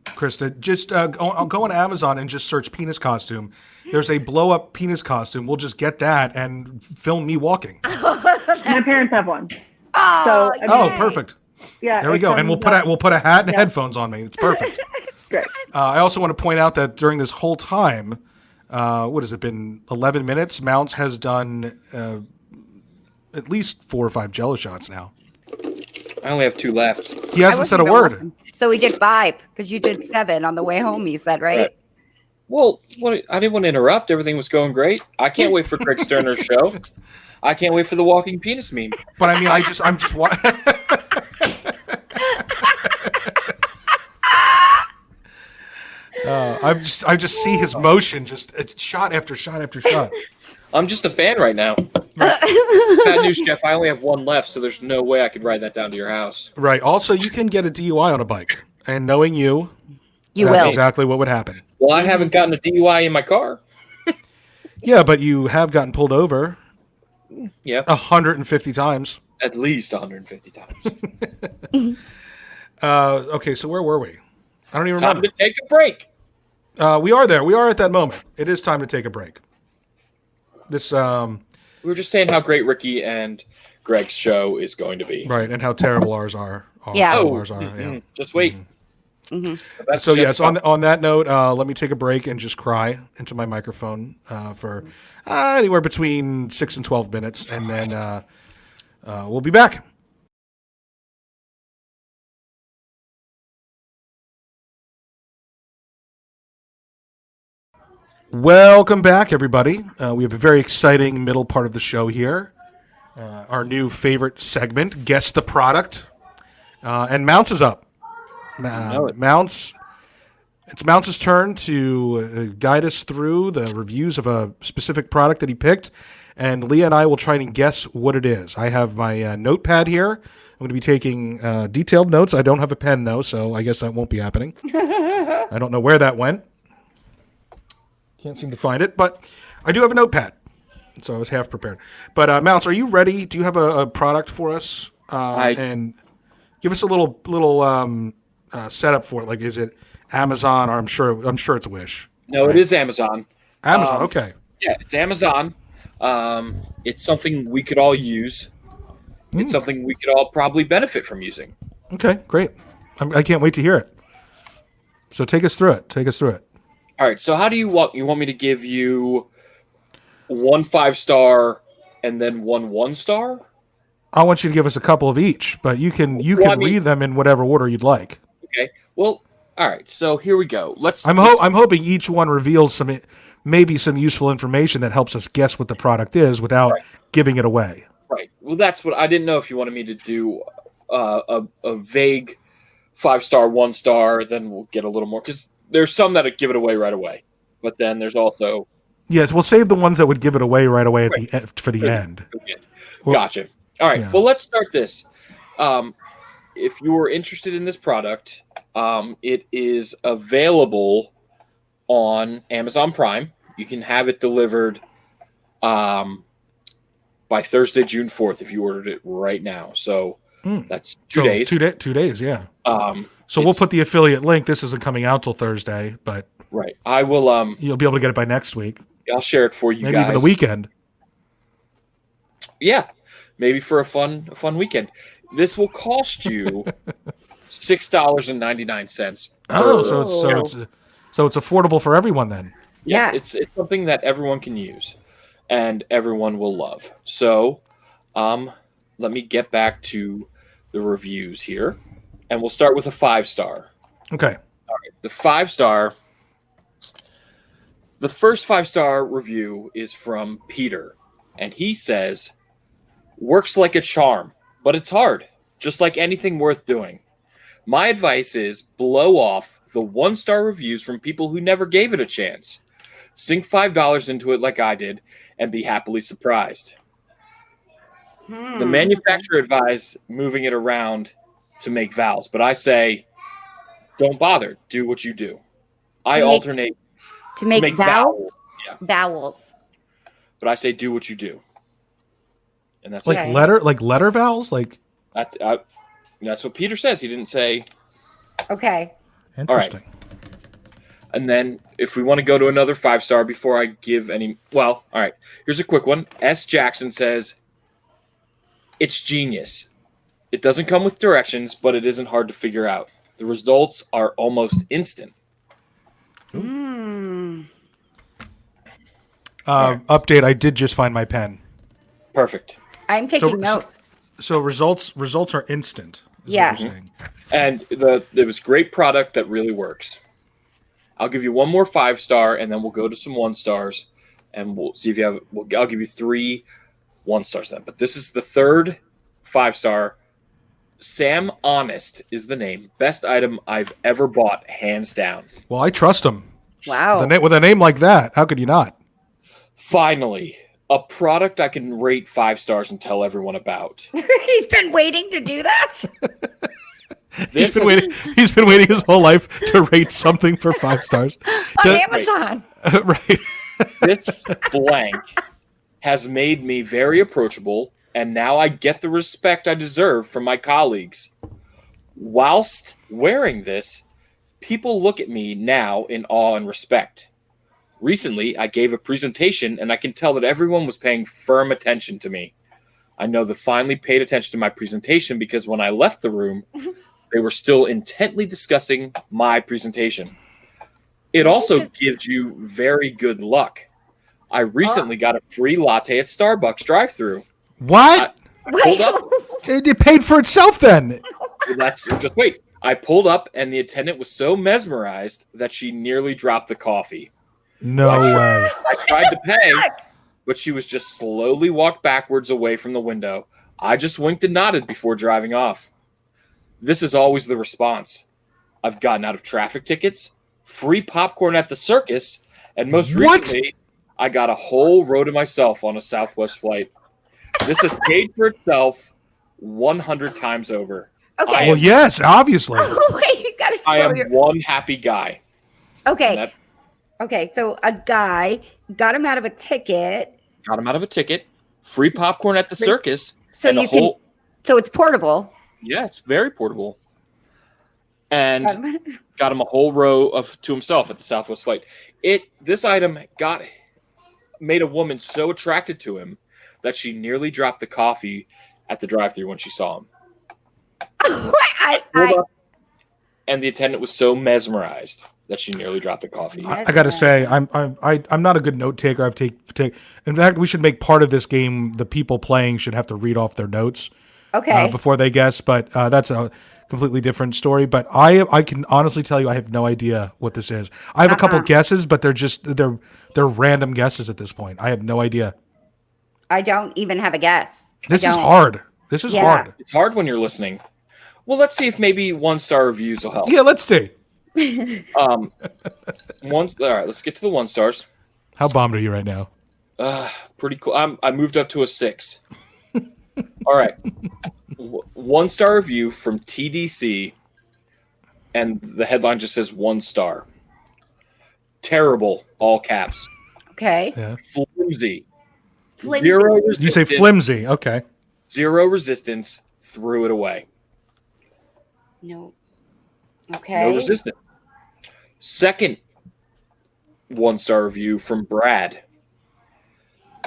Krista, just go on Amazon and just search penis costume. There's a blow up penis costume. We'll just get that and film me walking. My parents have one. Oh, perfect. Yeah, there we go. And we'll put a hat and headphones on me. It's perfect. It's great. I also want to point out that during this whole time, what has it been? 11 minutes. Mounts has done at least 4 or 5 Jello shots now. I only have 2 left. He hasn't said a word. So we did 5 because you did 7 on the way home. You said, right? Well, I didn't want to interrupt. Everything was going great. I can't wait for Greg Sterner's show. I can't wait for the walking penis meme. But I mean, I'm just I just see his motion, just shot after shot after shot. I'm just a fan right now. Bad news, Jeff. I only have 1 left, so there's no way I could ride that down to your house. Right. Also, you can get a DUI on a bike, and knowing that's will. exactly what would happen. Well, I haven't gotten a DUI in my car. Yeah, but you have gotten pulled over. Yeah, 150 times. at least 150 times. Okay, so where were we? I don't even Time remember. to take a break. We are there. We are at that moment. It is time to take a break. This, We were just saying how great Ricky and Greg's show is going to be. right, and how terrible ours are. Yeah. All ours are. Yeah. Just wait. That's So just yes, on that note, let me take a break and just cry into my microphone for anywhere between 6 and 12 minutes, and then we'll be back. Welcome back, everybody. We have a very exciting middle part of the show here. Our new favorite segment, Guess the Product. And Mounts is up. Mounts. It's Mounts' turn to guide us through the reviews of a specific product that he picked. And Leah and I will try and guess what it is. I have my notepad here. I'm going to be taking detailed notes. I don't have a pen, though, so I guess that won't be happening. I don't know where that went. Can't seem to find it, but I do have a notepad, so I was half prepared. But Mounts, are you ready? Do you have a product for us? And give us a little setup for it. Like, is it Amazon, or I'm sure it's Wish. No, right? It is Amazon. Amazon, okay. Yeah, it's Amazon. It's something we could all use. It's something we could all probably benefit from using. Okay, great. I can't wait to hear it. So take us through it. All right. So how do you want me to give you 1 5-star and then 1 1-star? I want you to give us a couple of each, but you can read them in whatever order you'd like. Okay. Well, all right. So here we go. I'm hoping each one reveals maybe some useful information that helps us guess what the product is without giving it away. Right. Well, that's what I didn't know if you wanted me to do a vague 5-star, 1-star. Then we'll get a little more, because there's some that give it away right away, but then there's also we'll save the ones that would give it away right away for the end. Gotcha. All right. Yeah. Well, let's start this. If you are interested in this product, it is available on Amazon Prime. You can have it delivered by Thursday, June 4th, if you ordered it right now. So that's 2 days. 2 days, yeah. So we'll put the affiliate link. This isn't coming out till Thursday, but right. I will. You'll be able to get it by next week. I'll share it for you maybe guys. Maybe even the weekend. Yeah, maybe for a fun weekend. This will cost you $6.99. Oh, so it's affordable for everyone then. Yes, it's something that everyone can use and everyone will love. So, let me get back to the reviews here, and we'll start with a 5-star. Okay. All right. The 5-star. The first 5-star review is from Peter, and he says, "Works like a charm, but it's hard, just like anything worth doing. My advice is blow off the 1-star reviews from people who never gave it a chance. Sink $5 into it like I did and be happily surprised. The manufacturer advised moving it around to make vowels, but I say, don't bother. Do what you do. I alternate to make vowels. Yeah. Vowels. But I say, do what you do. And that's like letter vowels, like that's what Peter says. He didn't say. Okay. Interesting. All right. And then if we want to go to another 5-star before I give any, well, all right. Here's a quick one. S. Jackson says, it's genius. It doesn't come with directions, but it isn't hard to figure out. The results are almost instant. Update, I did just find my pen. Perfect. I'm taking notes. So results are instant. Yeah. And it was great product that really works. I'll give you one more 5-star, and then we'll go to some 1-stars, and we'll see if you have. I'll give you 3 1-stars then. But this is the third 5-star. Sam Honest is the name. Best item I've ever bought, hands down. Well, I trust him. Wow. With a name like that, how could you not? Finally, a product I can rate 5 stars and tell everyone about. He's been waiting to do that. He's been waiting his whole life to rate something for 5 stars. On Amazon. Right. This blank has made me very approachable, and now I get the respect I deserve from my colleagues. Whilst wearing this, people look at me now in awe and respect. Recently, I gave a presentation, and I can tell that everyone was paying firm attention to me. I know they finally paid attention to my presentation because when I left the room, they were still intently discussing my presentation. It also gives you very good luck. I recently got a free latte at Starbucks drive-thru. What? I pulled up. It paid for itself then. Just wait. I pulled up, and the attendant was so mesmerized that she nearly dropped the coffee. No way. I tried to pay, but she was just slowly walked backwards away from the window. I just winked and nodded before driving off. This is always the response. I've gotten out of traffic tickets, free popcorn at the circus, and most recently, I got a whole row to myself on a Southwest flight. This has paid for itself 100 times over. Okay. Well, yes, obviously. Wait, you gotta I slow am your... one happy guy. Okay. Okay, so a guy got him out of a ticket. Got him out of a ticket, free popcorn at the circus, So and you can. So it's portable. Yeah, it's very portable. And got him a whole row to himself at the Southwest flight. This item made a woman so attracted to him that she nearly dropped the coffee at the drive-thru when she saw him. And the attendant was so mesmerized that she nearly dropped the coffee. I gotta say, I'm not a good note taker. In fact, we should make part of this game the people playing should have to read off their notes. Okay. Before they guess, but that's a completely different story. But I can honestly tell you, I have no idea what this is. I have a couple guesses, but they're random guesses at this point. I have no idea. I don't even have a guess. This is hard. This is hard. It's hard when you're listening. Well, let's see if maybe 1-star reviews will help. Yeah, let's see. All right, let's get to the 1 stars. How bombed are you right now? Pretty cool. I moved up to a 6. All right. 1-star review from TDC, and the headline just says 1 star. Terrible, all caps. Okay. Yeah. Flimsy. Flimsy. Zero resistance. You say flimsy. Okay. Zero resistance. Threw it away. No. Okay. No resistance. Second 1-star review from Brad.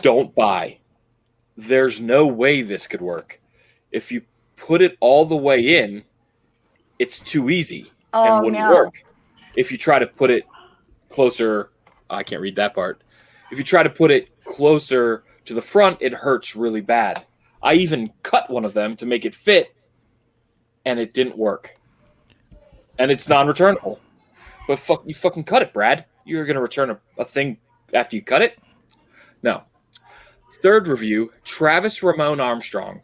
Don't buy. There's no way this could work. If you put it all the way in, it's too easy and wouldn't work. If you try to put it closer, I can't read that part. If you try to put it closer to the front, it hurts really bad. I even cut one of them to make it fit, and it didn't work. And it's non-returnable. But you fucking cut it, Brad. You're going to return a thing after you cut it? No. Third review, Travis Ramon Armstrong.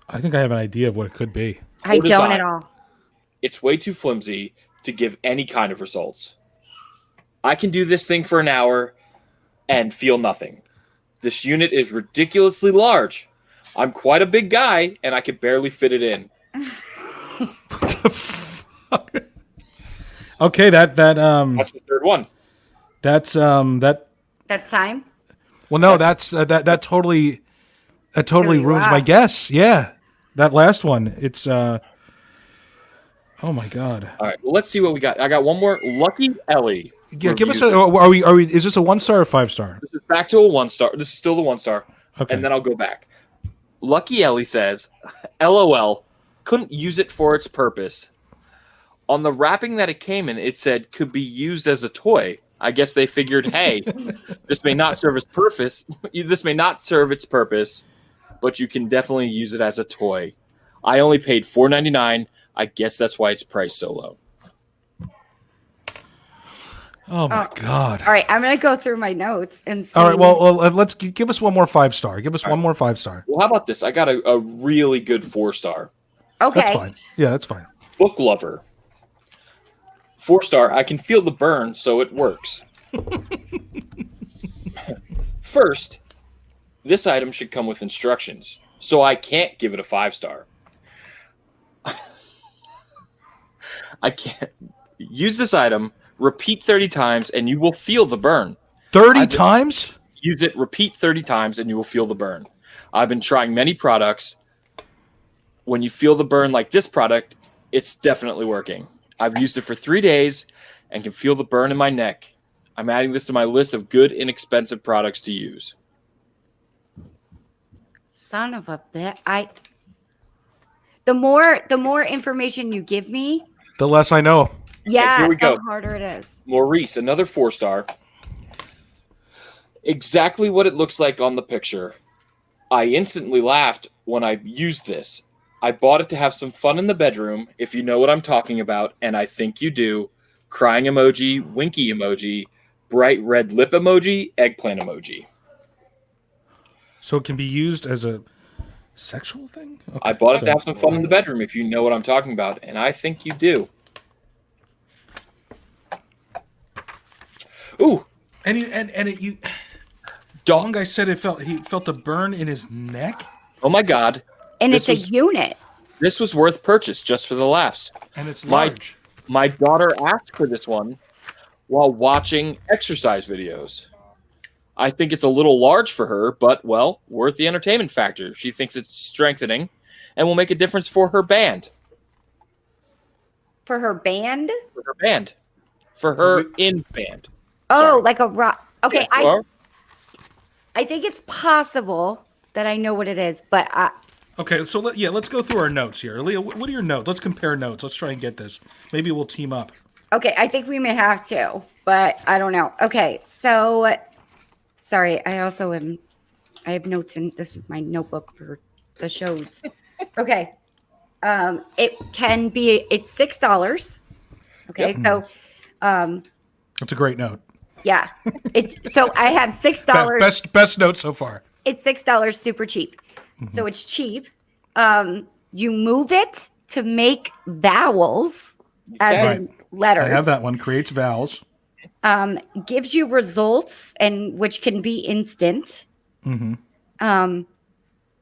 I think I have an idea of what it could be. I don't at all. It's way too flimsy to give any kind of results. I can do this thing for an hour and feel nothing. This unit is ridiculously large. I'm quite a big guy, and I could barely fit it in. What the fuck? Okay, that's the third one. That's time. Well, no, that totally ruins my guess. Yeah, that last one. It's oh my god. All right, well, let's see what we got. I got one more. Lucky Ellie. Yeah, give us are we is this a 1-star or 5-star? This is back to a 1-star. This is still the 1-star. Okay. And then I'll go back. Lucky Ellie says, LOL, couldn't use it for its purpose. On the wrapping that it came in, it said could be used as a toy. I guess they figured, hey, this may not serve its purpose. This may not serve its purpose, but you can definitely use it as a toy. I only paid $4.99. I guess that's why it's priced so low. Oh my god! All right, I'm gonna go through my notes and see. All right, well, let's give us one more 5-star. Give us one more 5-star. Well, how about this? I got a really good 4-star. Okay, that's fine. Yeah, that's fine. Book lover. 4-star. I can feel the burn, so it works. First, this item should come with instructions, so I can't give it a 5-star. I can't use this item. Repeat 30 times, and you will feel the burn. 30 times? Use it, repeat 30 times, and you will feel the burn. I've been trying many products. When you feel the burn like this product, it's definitely working. I've used it for 3 days and can feel the burn in my neck. I'm adding this to my list of good, inexpensive products to use. Son of a bit. The more information you give me, The less I know. yeah, here we go. the harder it is. Maurice, another 4-star. Exactly what it looks like on the picture. I instantly laughed when I used this. I bought it to have some fun in the bedroom, if you know what I'm talking about, and I think you do. Crying emoji, winky emoji, bright red lip emoji, eggplant emoji. So it can be used as a sexual thing? Okay, I bought it to have some fun in the bedroom, if you know what I'm talking about, and I think you do. Ooh. One guy said he felt a burn in his neck. Oh my God. And it's a unit. This was worth purchase just for the laughs. And it's large. My daughter asked for this one while watching exercise videos. I think it's a little large for her, but, well, worth the entertainment factor. She thinks it's strengthening and will make a difference for her band. For her band? For her band. For her in band. Oh, Sorry. like a rock. Okay, Yeah, I think it's possible that I know what it is, but Okay, so let's go through our notes here. Leah, what are your notes? Let's compare notes. Let's try and get this. Maybe we'll team up. okay, I think we may have to, but I don't know. Okay, so sorry, I have notes in this is my notebook for the shows. Okay. It's $6. Okay, so That's a great note. yeah. So I have $6. Best note so far. It's $6, super cheap. So it's cheap. You move it to make vowels as in letters. I have that one. Creates vowels. Gives you results and which can be instant.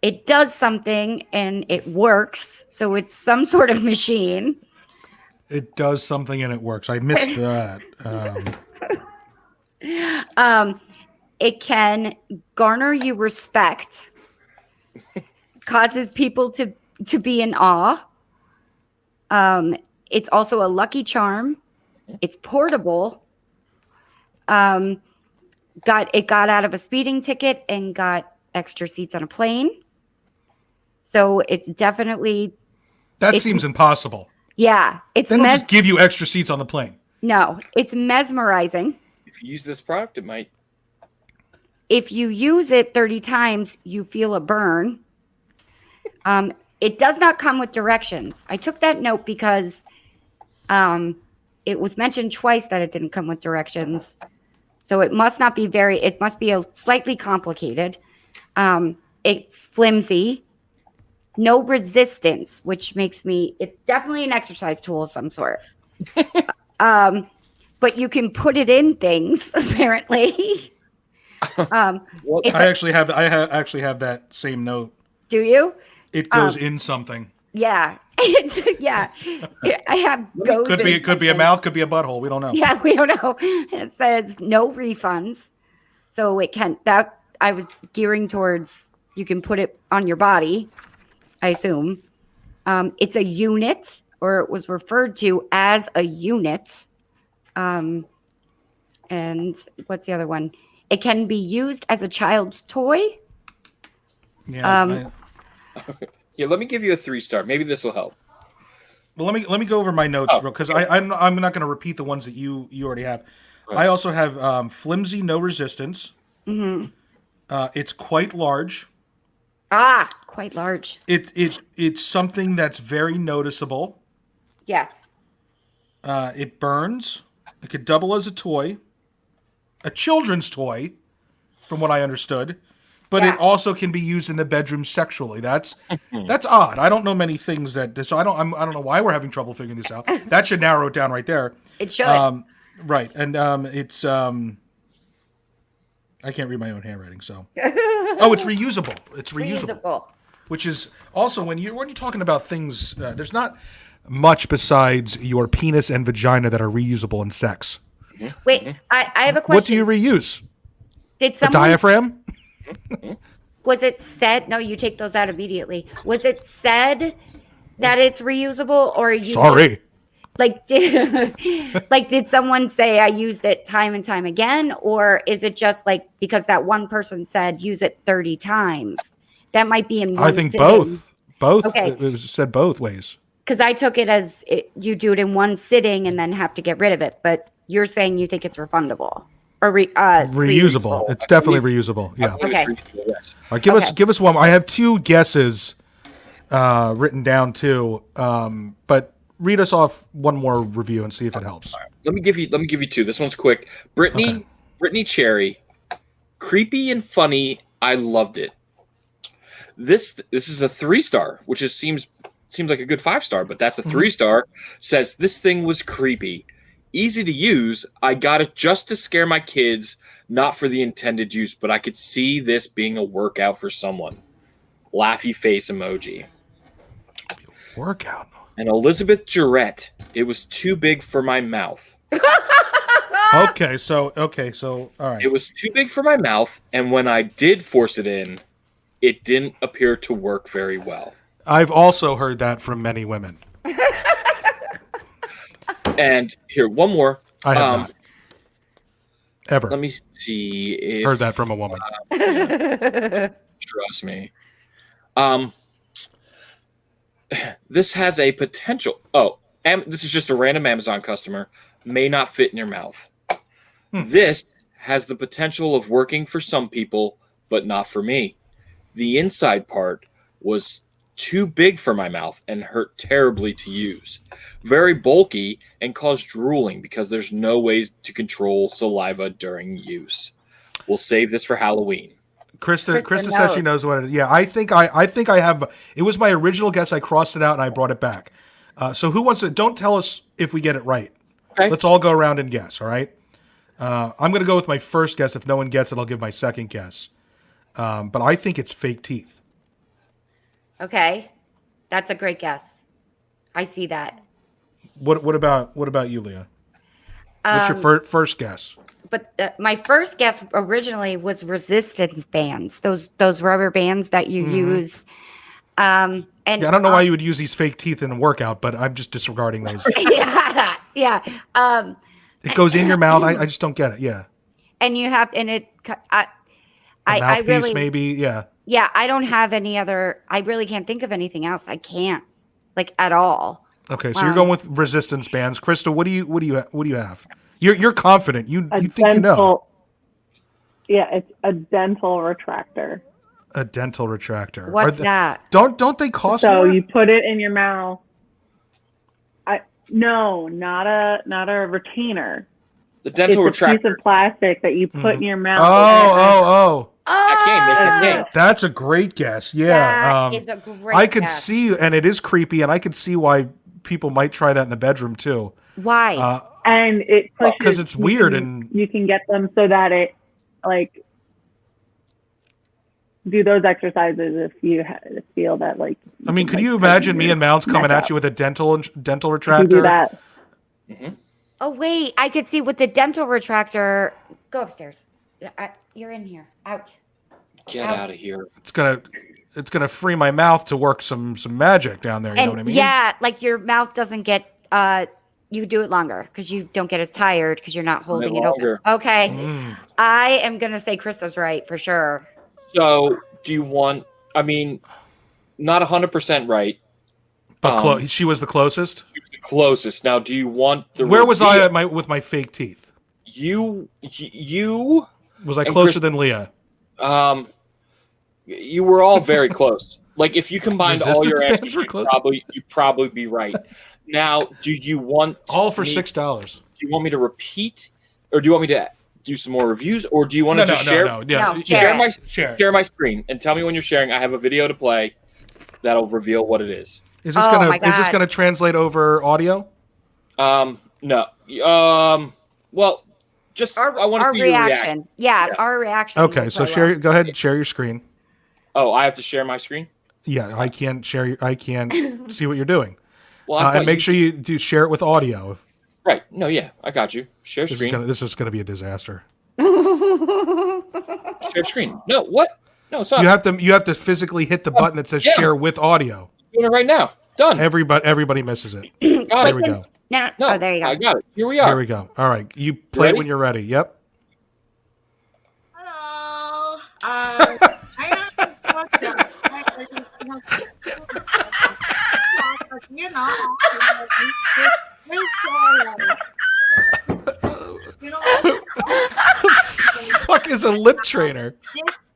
It does something and it works. So it's some sort of machine. It does something and it works. I missed that. It can garner you respect. Causes people to be in awe. It's also a lucky charm. It's portable. Got out of a speeding ticket and got extra seats on a plane. So it's definitely Seems impossible. yeah. It's Then they'll just give you extra seats on the plane. no. It's mesmerizing. If you use this product, it might. If you use it 30 times, you feel a burn. It does not come with directions. I took that note because it was mentioned twice that it didn't come with directions. So it must not be it must be slightly complicated. It's flimsy. No resistance, which makes it's definitely an exercise tool of some sort. But you can put it in things, apparently. I actually have that same note. Do you? It goes in something. Yeah. Yeah. I have goes. It could be a mouth, could be a butthole. We don't know. Yeah, we don't know. It says no refunds. So it can I was gearing towards you can put it on your body, I assume. It's a unit, or it was referred to as a unit. And what's the other one? It can be used as a child's toy. Yeah. Yeah, let me give you a 3-star. Maybe this will help. Well, let me go over my notes because I'm not going to repeat the ones that you already have. Right. I also have flimsy, no resistance. Mm-hmm. It's quite large. Quite large. It's something that's very noticeable. Yes. It burns. It could double as a toy, a children's toy, from what I understood. But it also can be used in the bedroom sexually. That's odd. I don't know many things so I don't know why we're having trouble figuring this out. That should narrow it down right there. It should. Right, and it's I can't read my own handwriting, so it's reusable. It's reusable. Which is also when you're talking about things, there's not much besides your penis and vagina that are reusable in sex. Wait, I have a question. What do you reuse? Did A someone diaphragm? was it said? No, you take those out immediately. Was it said that it's reusable, or you Sorry. like did like did someone say I used it time and time again, or is it just like because that one person said use it 30 times? That might be in one I think sitting. both. Both. Okay. It was said both ways. Because I took it as you do it in one sitting and then have to get rid of it, but you're saying you think it's refundable or Reusable. It's definitely reusable. Yeah. I believe Okay. it's reusable, yes. All right, Okay. give us one. I have 2 guesses written down too. But read us off one more review and see if it helps. Let me give you 2. This one's quick. Brittany Cherry, creepy and funny. I loved it. This is a 3-star, which seems like a good 5-star, but that's a 3-star. Says this thing was creepy, easy to use. I got it just to scare my kids, not for the intended use, but I could see this being a workout for someone. Laughy face emoji. Workout. And Elizabeth Jarrett, it was too big for my mouth. Okay, so all right. It was too big for my mouth, and when I did force it in, it didn't appear to work very well. I've also heard that from many women. And here, one more. I have not. Ever. Let me see if Heard that from a woman. trust me. This has a potential. Oh, this is just a random Amazon customer. May not fit in your mouth. This has the potential of working for some people, but not for me. The inside part was too big for my mouth and hurt terribly to use. Very bulky and caused drooling because there's no ways to control saliva during use. We'll save this for Halloween. Krista says she knows what it is. Yeah, I think I have. It was my original guess. I crossed it out and I brought it back. So who wants to? Don't tell us if we get it right. Okay. Let's all go around and guess. All right. I'm going to go with my first guess. If no one gets it, I'll give my second guess. But I think it's fake teeth. Okay, that's a great guess. I see that. What about you, Leah? What's your first guess? But my first guess originally was resistance bands, those rubber bands that you use. And I don't know why you would use these fake teeth in a workout, but I'm just disregarding those. yeah. It goes in your mouth. I just don't get it. Yeah. And you have, and it, I Mouthpiece, really, maybe. Yeah. yeah, I don't have any other, I really can't think of anything else. I can't, like, at all. Okay, so you're going with resistance bands. Krista, what do you have? You're confident. You think you know. Yeah, it's a dental retractor. A dental retractor. What's that? Don't they cost So more? you put it in your mouth. No, not a retainer. The dental It's a piece retractor. of plastic that you put in your mouth. Oh. That came. That's a great guess. Yeah. That is a great I could guess. see, and it is creepy, and I could see why people might try that in the bedroom too. Why? And it pushes. Because it's weird and you can get them so that it, like, do those exercises if you feel that, like. I mean, could like, you imagine me and Mounts coming mess at you with a dental up. You retractor? do that. Oh, wait, I could see with the dental retractor. Go upstairs. You're in here. Out. Get out of here. It's gonna free my mouth to work some magic down there. You know what I mean? Yeah, like your mouth doesn't get, you do it longer because you don't get as tired because you're not holding it open. longer. Okay. I am going to say Krista's right for sure. So, do you want? I mean, not 100% right. But she was the closest. She was the closest. Now, do you want the? Where was I reveal? at with my fake teeth? You Was I And closer Chris- than Leah? You were all very close. Like if you combined all your Resistance answers, bands were you'd probably be right. Now, do you want All for me- $6. Do you want me to repeat, or do you want me to do some more reviews, or do you want to just share? Yeah, No, Share my screen and tell me when you're sharing. I have a video to play that'll reveal what it is. Is this Oh my God. gonna translate over audio? No. Well, just I want to Our see your reaction. Yeah, our reaction. Okay, will so play go ahead and share your screen. Oh, I have to share my screen. Yeah, I can't see what you're doing. Well, I thought and make sure you do share it with audio. Right. No, yeah, I got you. Share screen. This is gonna be a disaster. Share screen. No, what? No, it's not. You have to physically hit the button that says share with audio. I'm doing it right now. Done. Everybody misses it. Got There it. we go. No. No, Oh, there you go. I got it. Here we are. Here we go. All right. You play it when you're ready. Yep. Hello. I you know, Fuck is a lip trainer?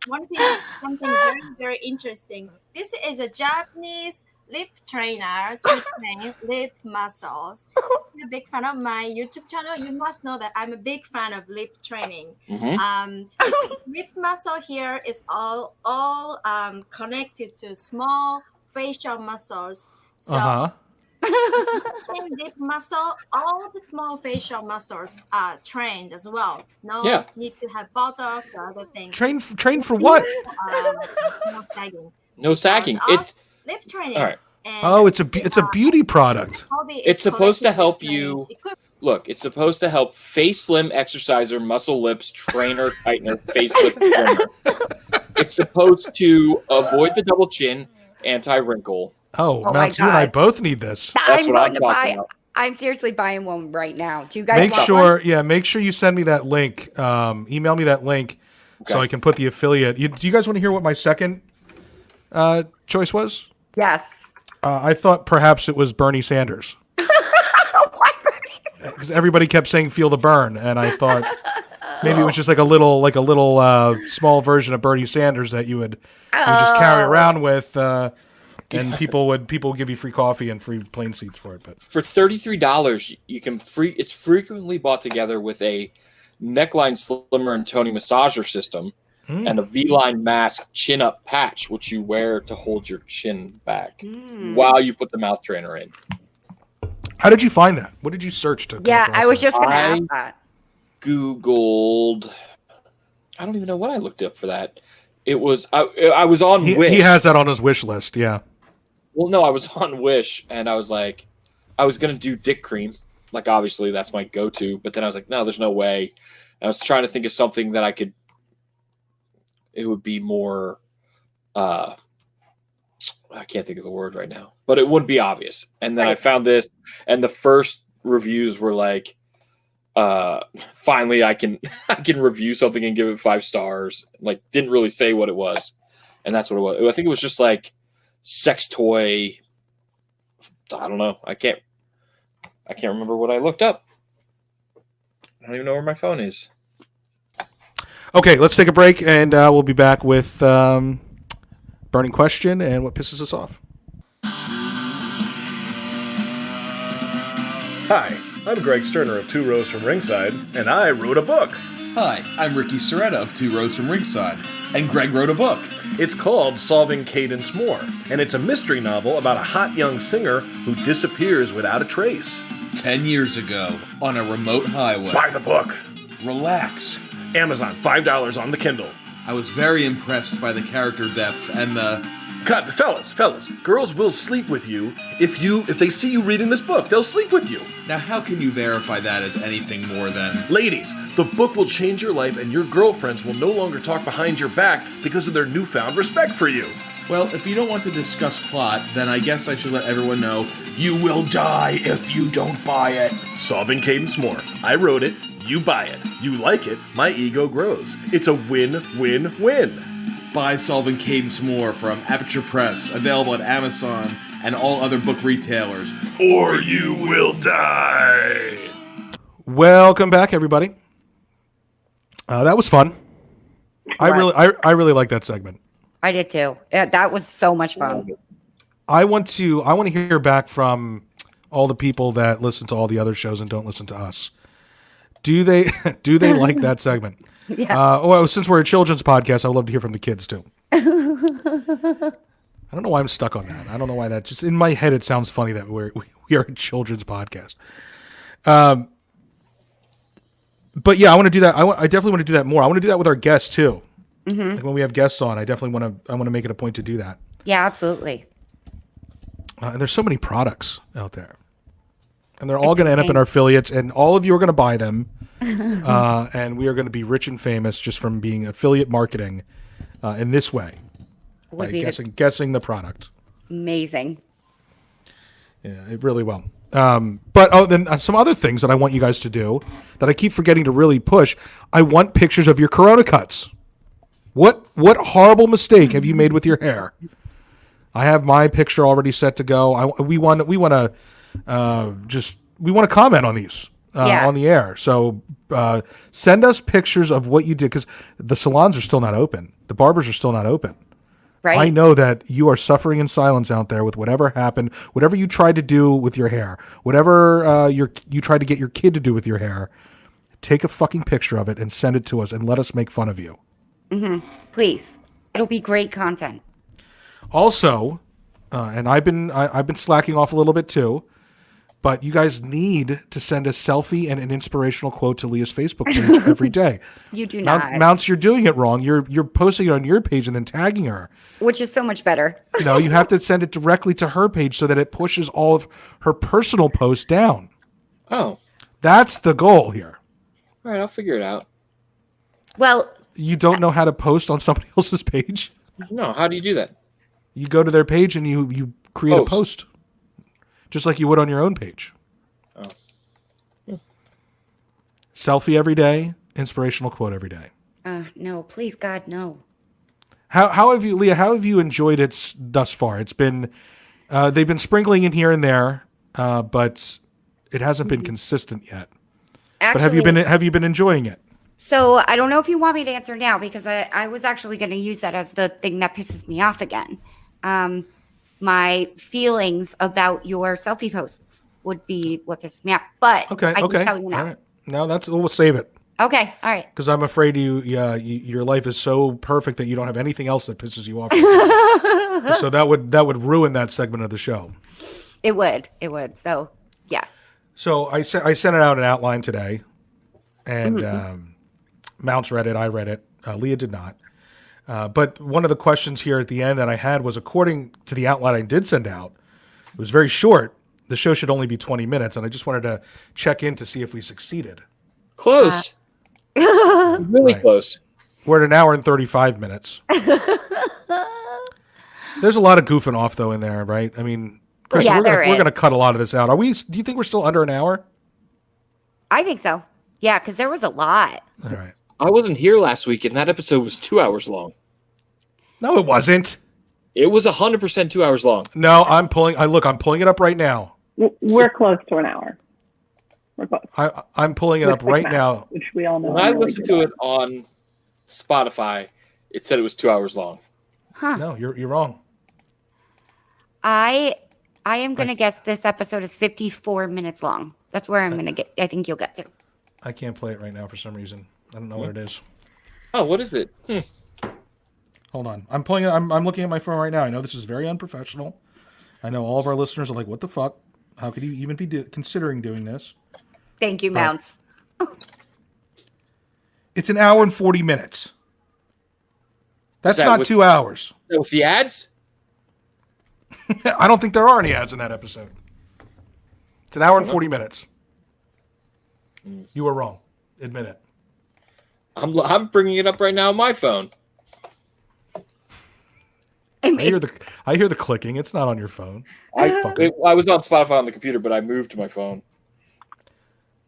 one thing, something very, very interesting. This is a Japanese lip trainer to train lip muscles. If you're a big fan of my YouTube channel, you must know that I'm a big fan of lip training. Lip muscle here is all connected to small facial muscles. So lip muscle, all the small facial muscles are trained as well. No need to have Botox or other things. Train for what? No sagging. No sagging. It's lip training. All right. Oh, it's a beauty product. It's supposed to help you. Look, it's supposed to help face slim exerciser, muscle lips, trainer, tightener, facelift trimmer. It's supposed to avoid the double chin, anti-wrinkle. Oh, Mounts, you and I both need this. That's what I'm talking about. I'm seriously buying one right now. Do you guys Make want sure, one? make sure you send me that link. Email me that link so I can put the affiliate. Do you guys want to hear what my second choice was? Yes. I thought perhaps it was Bernie Sanders. Why Bernie? Because everybody kept saying "feel the burn," and I thought maybe it was just like a little small version of Bernie Sanders that you would just carry around with, and people would give you free coffee and free plane seats for it. But for $33, you can it's frequently bought together with a neckline slimmer and toning massager system and a V-line mask chin up patch, which you wear to hold your chin back while you put the mouth trainer in. How did you find that? What did you search to? Yeah, I was just going to ask that. Googled. I don't even know what I looked up for that. It was I was on Wish. He has that on his wish list. Yeah. Well, no, I was on Wish, and I was like, I was gonna do dick cream. Like, obviously, that's my go-to. But then I was like, no, there's no way. And I was trying to think of something that I could. It would be more. I can't think of the word right now, but it wouldn't be obvious. And then I found this, and the first reviews were like, finally I can review something and give it 5 stars. Like, didn't really say what it was, and that's what it was. I think it was just like sex toy. I don't know. I can't remember what I looked up. I don't even know where my phone is. Okay, let's take a break, and we'll be back with burning question and what pisses us off. Hi, I'm Greg Sterner of Two Rows from Ringside, and I wrote a book. Hi, I'm Ricky Soretta of Two Rows from Ringside, and Greg wrote a book. It's called Solving Cadence Moore, and it's a mystery novel about a hot young singer who disappears without a trace. 10 years ago, on a remote highway. Buy the book. Relax. Amazon, $5 on the Kindle. I was very impressed by the character depth and the... God, fellas, girls will sleep with you if they see you reading this book. They'll sleep with you. Now, how can you verify that as anything more than... Ladies, the book will change your life, and your girlfriends will no longer talk behind your back because of their newfound respect for you. Well, if you don't want to discuss plot, then I guess I should let everyone know you will die if you don't buy it. Solving Cadence Moore. I wrote it. You buy it. You like it. My ego grows. It's a win-win-win. Buy Solving Cadence Moore from Aperture Press, available at Amazon and all other book retailers. Or you will die. Welcome back, everybody. That was fun. I really like that segment. I did too. Yeah, that was so much fun. I want to hear back from all the people that listen to all the other shows and don't listen to us. Do they like that segment? Yeah. Since we're a children's podcast, I would love to hear from the kids too. I don't know why I'm stuck on that. I don't know why that just in my head it sounds funny that we are a children's podcast. But yeah, I want to do that. I definitely want to do that more. I want to do that with our guests too. Mm-hmm. Like when we have guests on, I definitely want to make it a point to do that. Yeah, absolutely. And there's so many products out there, and they're all going to end up in our affiliates, and all of you are going to buy them. And we are going to be rich and famous just from being affiliate marketing in this way, by Would be guessing the product. amazing. Yeah, it really will. Then some other things that I want you guys to do that I keep forgetting to really push. I want pictures of your Corona cuts. What horrible mistake have you made with your hair? I have my picture already set to go. We want to comment on these on the air. So send us pictures of what you did, because the salons are still not open. The barbers are still not open. Right. I know that you are suffering in silence out there with whatever happened, whatever you tried to do with your hair, whatever you tried to get your kid to do with your hair. Take a fucking picture of it and send it to us and let us make fun of you. Mm-hmm. Please. It'll be great content. Also, and I've been slacking off a little bit too, but you guys need to send a selfie and an inspirational quote to Leah's Facebook page every day. You do not. Mounts, you're doing it wrong. You're posting it on your page and then tagging her. Which is so much better. You have to send it directly to her page so that it pushes all of her personal posts down. Oh. That's the goal here. All right, I'll figure it out. Well, you don't know how to post on somebody else's page? No, how do you do that? You go to their page and you create a post. Just like you would on your own page. Oh. Yeah. Selfie every day, inspirational quote every day. No, please, God, no. How have you, Leah, how have you enjoyed it thus far? It's been, they've been sprinkling in here and there, but it hasn't been consistent yet. Actually, but have you been enjoying it? So I don't know if you want me to answer now, because I was actually going to use that as the thing that pisses me off again. My feelings about your selfie posts would be what pisses me off. But Okay. I can tell you now. All right. No, we'll save it. Okay. All right. Because I'm afraid your life is so perfect that you don't have anything else that pisses you off. So that would ruin that segment of the show. It would. So yeah. So I sent it out an outline today, and Mounts read it. I read it. Leah did not. But one of the questions here at the end that I had was, according to the outline I did send out, it was very short. The show should only be 20 minutes, and I just wanted to check in to see if we succeeded. Close. Really close. We're at an hour and 35 minutes. There's a lot of goofing off, though, in there, right? I mean, Chris, we're gonna cut a lot of this out. Do you think we're still under an hour? I think so. Yeah, because there was a lot. All right. I wasn't here last week, and that episode was 2 hours long. No, it wasn't. It was 100% 2 hours long. No, I'm pulling it up right now. We're close to an hour. We're close. I'm pulling it up right now. Which we all know. When I listened to it on Spotify, it said it was 2 hours long. Huh. No, you're wrong. I am going to guess this episode is 54 minutes long. That's where I'm going to get. I think you'll get to. I can't play it right now for some reason. I don't know what it is. Oh, what is it? Hold on. I'm pulling it. I'm looking at my phone right now. I know this is very unprofessional. I know all of our listeners are like, "What the fuck? How could you even be considering doing this?" Thank you, Mounts. It's an hour and 40 minutes. That's that not with- 2 hours. With the ads? I don't think there are any ads in that episode. It's an hour and 40 minutes. You were wrong. Admit it. I'm bringing it up right now on my phone. I hear the clicking. It's not on your phone. I was on Spotify on the computer, but I moved to my phone.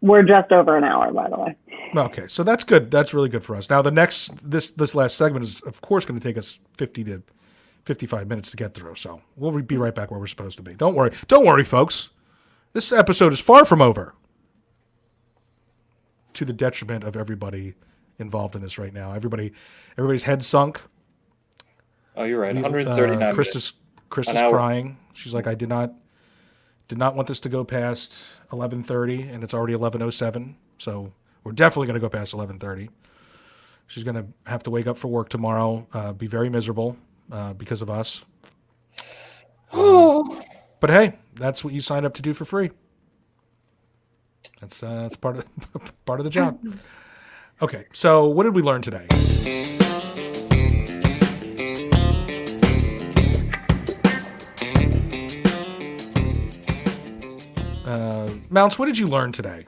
We're just over an hour, by the way. Okay, so that's good. That's really good for us. Now, this last segment is, of course, going to take us 50 to 55 minutes to get through. So we'll be right back where we're supposed to be. Don't worry, folks. This episode is far from over. To the detriment of everybody involved in this right now. Everybody's head sunk. Oh, you're right. 139 Chris minutes. is crying. She's like, I did not want this to go past 11:30, and it's already 11:07. So we're definitely going to go past 11:30. She's going to have to wake up for work tomorrow, be very miserable because of us. But hey, that's what you signed up to do for free. That's part of the job. Okay, so what did we learn today? Mounts, what did you learn today?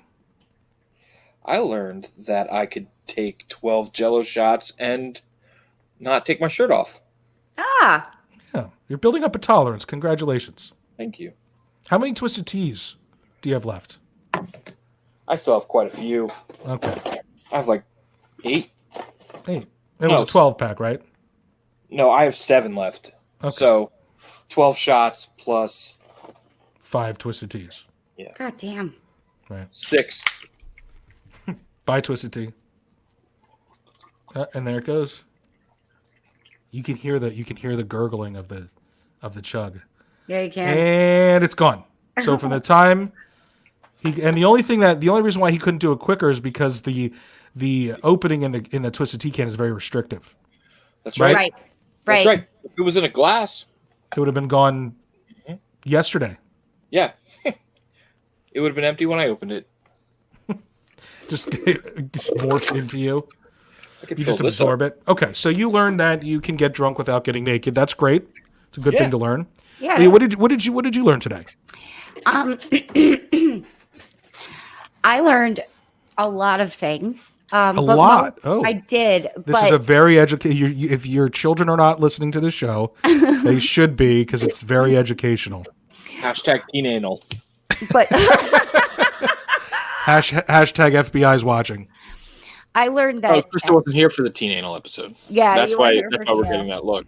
I learned that I could take 12 Jello shots and not take my shirt off. Ah, Yeah, you're building up a tolerance. Congratulations. Thank you. How many Twisted Teas do you have left? I still have quite a few. Okay. I have like 8. Hey, it was a 12-pack, right? No, I have 7 left. Okay. So 12 shots plus 5 Twisted Teas. God damn. Right. 6. Bye, Twisted Tea. And there it goes. You can hear the gurgling of the chug. Yeah, you can. And it's gone. So from the time the only reason why he couldn't do it quicker is because the opening in the Twisted Tea can is very restrictive. That's right. Right. That's right. If it was in a glass, It would have been gone yesterday. yeah. It would have been empty when I opened it. Just morphed into you. I could You fill just this absorb up. it. Okay, so you learned that you can get drunk without getting naked. That's great. It's a good thing to learn. Yeah. Leah, what did you learn today? I learned a lot of things. A lot. I did. This is a very educational. If your children are not listening to this show, they should be because it's very educational. Hashtag teen anal. But Hashtag FBI's watching. I learned Oh, that. Krista wasn't here for the teen anal episode. Yeah, That's you why. weren't here That's for why we're teen getting that look.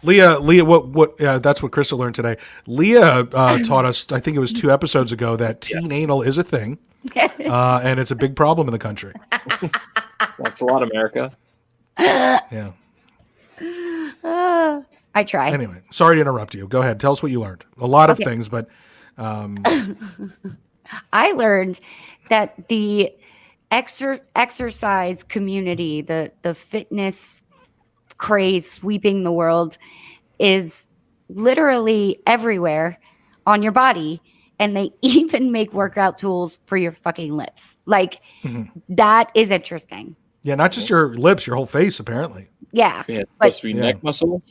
Leah, what? That's what Krista learned today. Leah taught us. I think it was 2 episodes ago that teen anal is a thing, and it's a big problem in the country. That's a lot, America. Yeah. I try. Anyway, sorry to interrupt you. Go ahead. Tell us what you learned. A lot of Okay. things, but I learned that the exercise community, the fitness craze sweeping the world, is literally everywhere on your body, and they even make workout tools for your fucking lips. Like that is interesting. yeah, not just your lips, your whole face, apparently. Yeah, Yeah, it's but supposed to be neck muscle.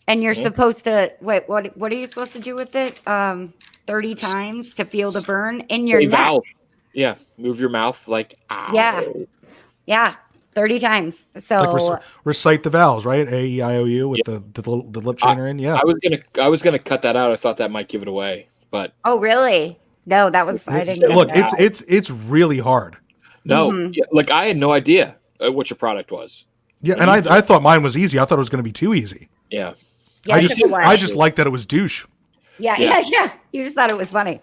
and you're supposed to wait. What are you supposed to do with it? 30 times to feel the burn in your A neck. valve. Yeah, move your mouth like ow. Yeah, 30 times. So Like recite the vowels, right? A, E, I, O, U with the lip trainer in. Yeah. I was gonna cut that out. I thought that might give it away, but oh really? No, that was I didn't get Look, that. it's really hard. no. Mhm. Yeah, like I had no idea what your product was. Yeah, and I thought mine was easy. I thought it was going to be too easy. Yeah, Yeah, I it's just a blush. I just liked that it was douche. yeah. You just thought it was funny.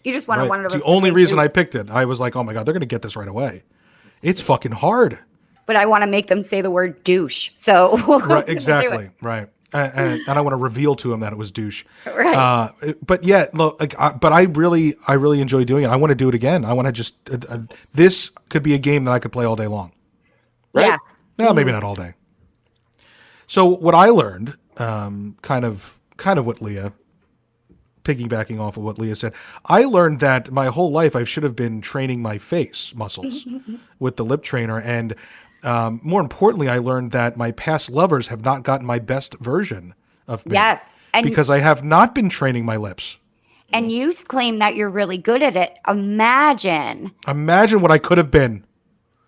You just wanted Right? one of It's us. the only reason I picked it. I was like, oh my god, they're going to get this right away. It's fucking hard. But I want to make them say the word douche. So Right, exactly. Right. And I want to reveal to him that it was douche. Right. But yeah, look, but I really enjoy doing it. I want to do it again. I want to just this could be a game that I could play all day long. right. Yeah. No, maybe not all day. So what I learned, kind of what Leah, piggybacking off of what Leah said, I learned that my whole life I should have been training my face muscles with the lip trainer, and more importantly, I learned that my past lovers have not gotten my best version of me. Yes. And because I have not been training my lips. and you claim that you're really good at it. Imagine Imagine what I could have been.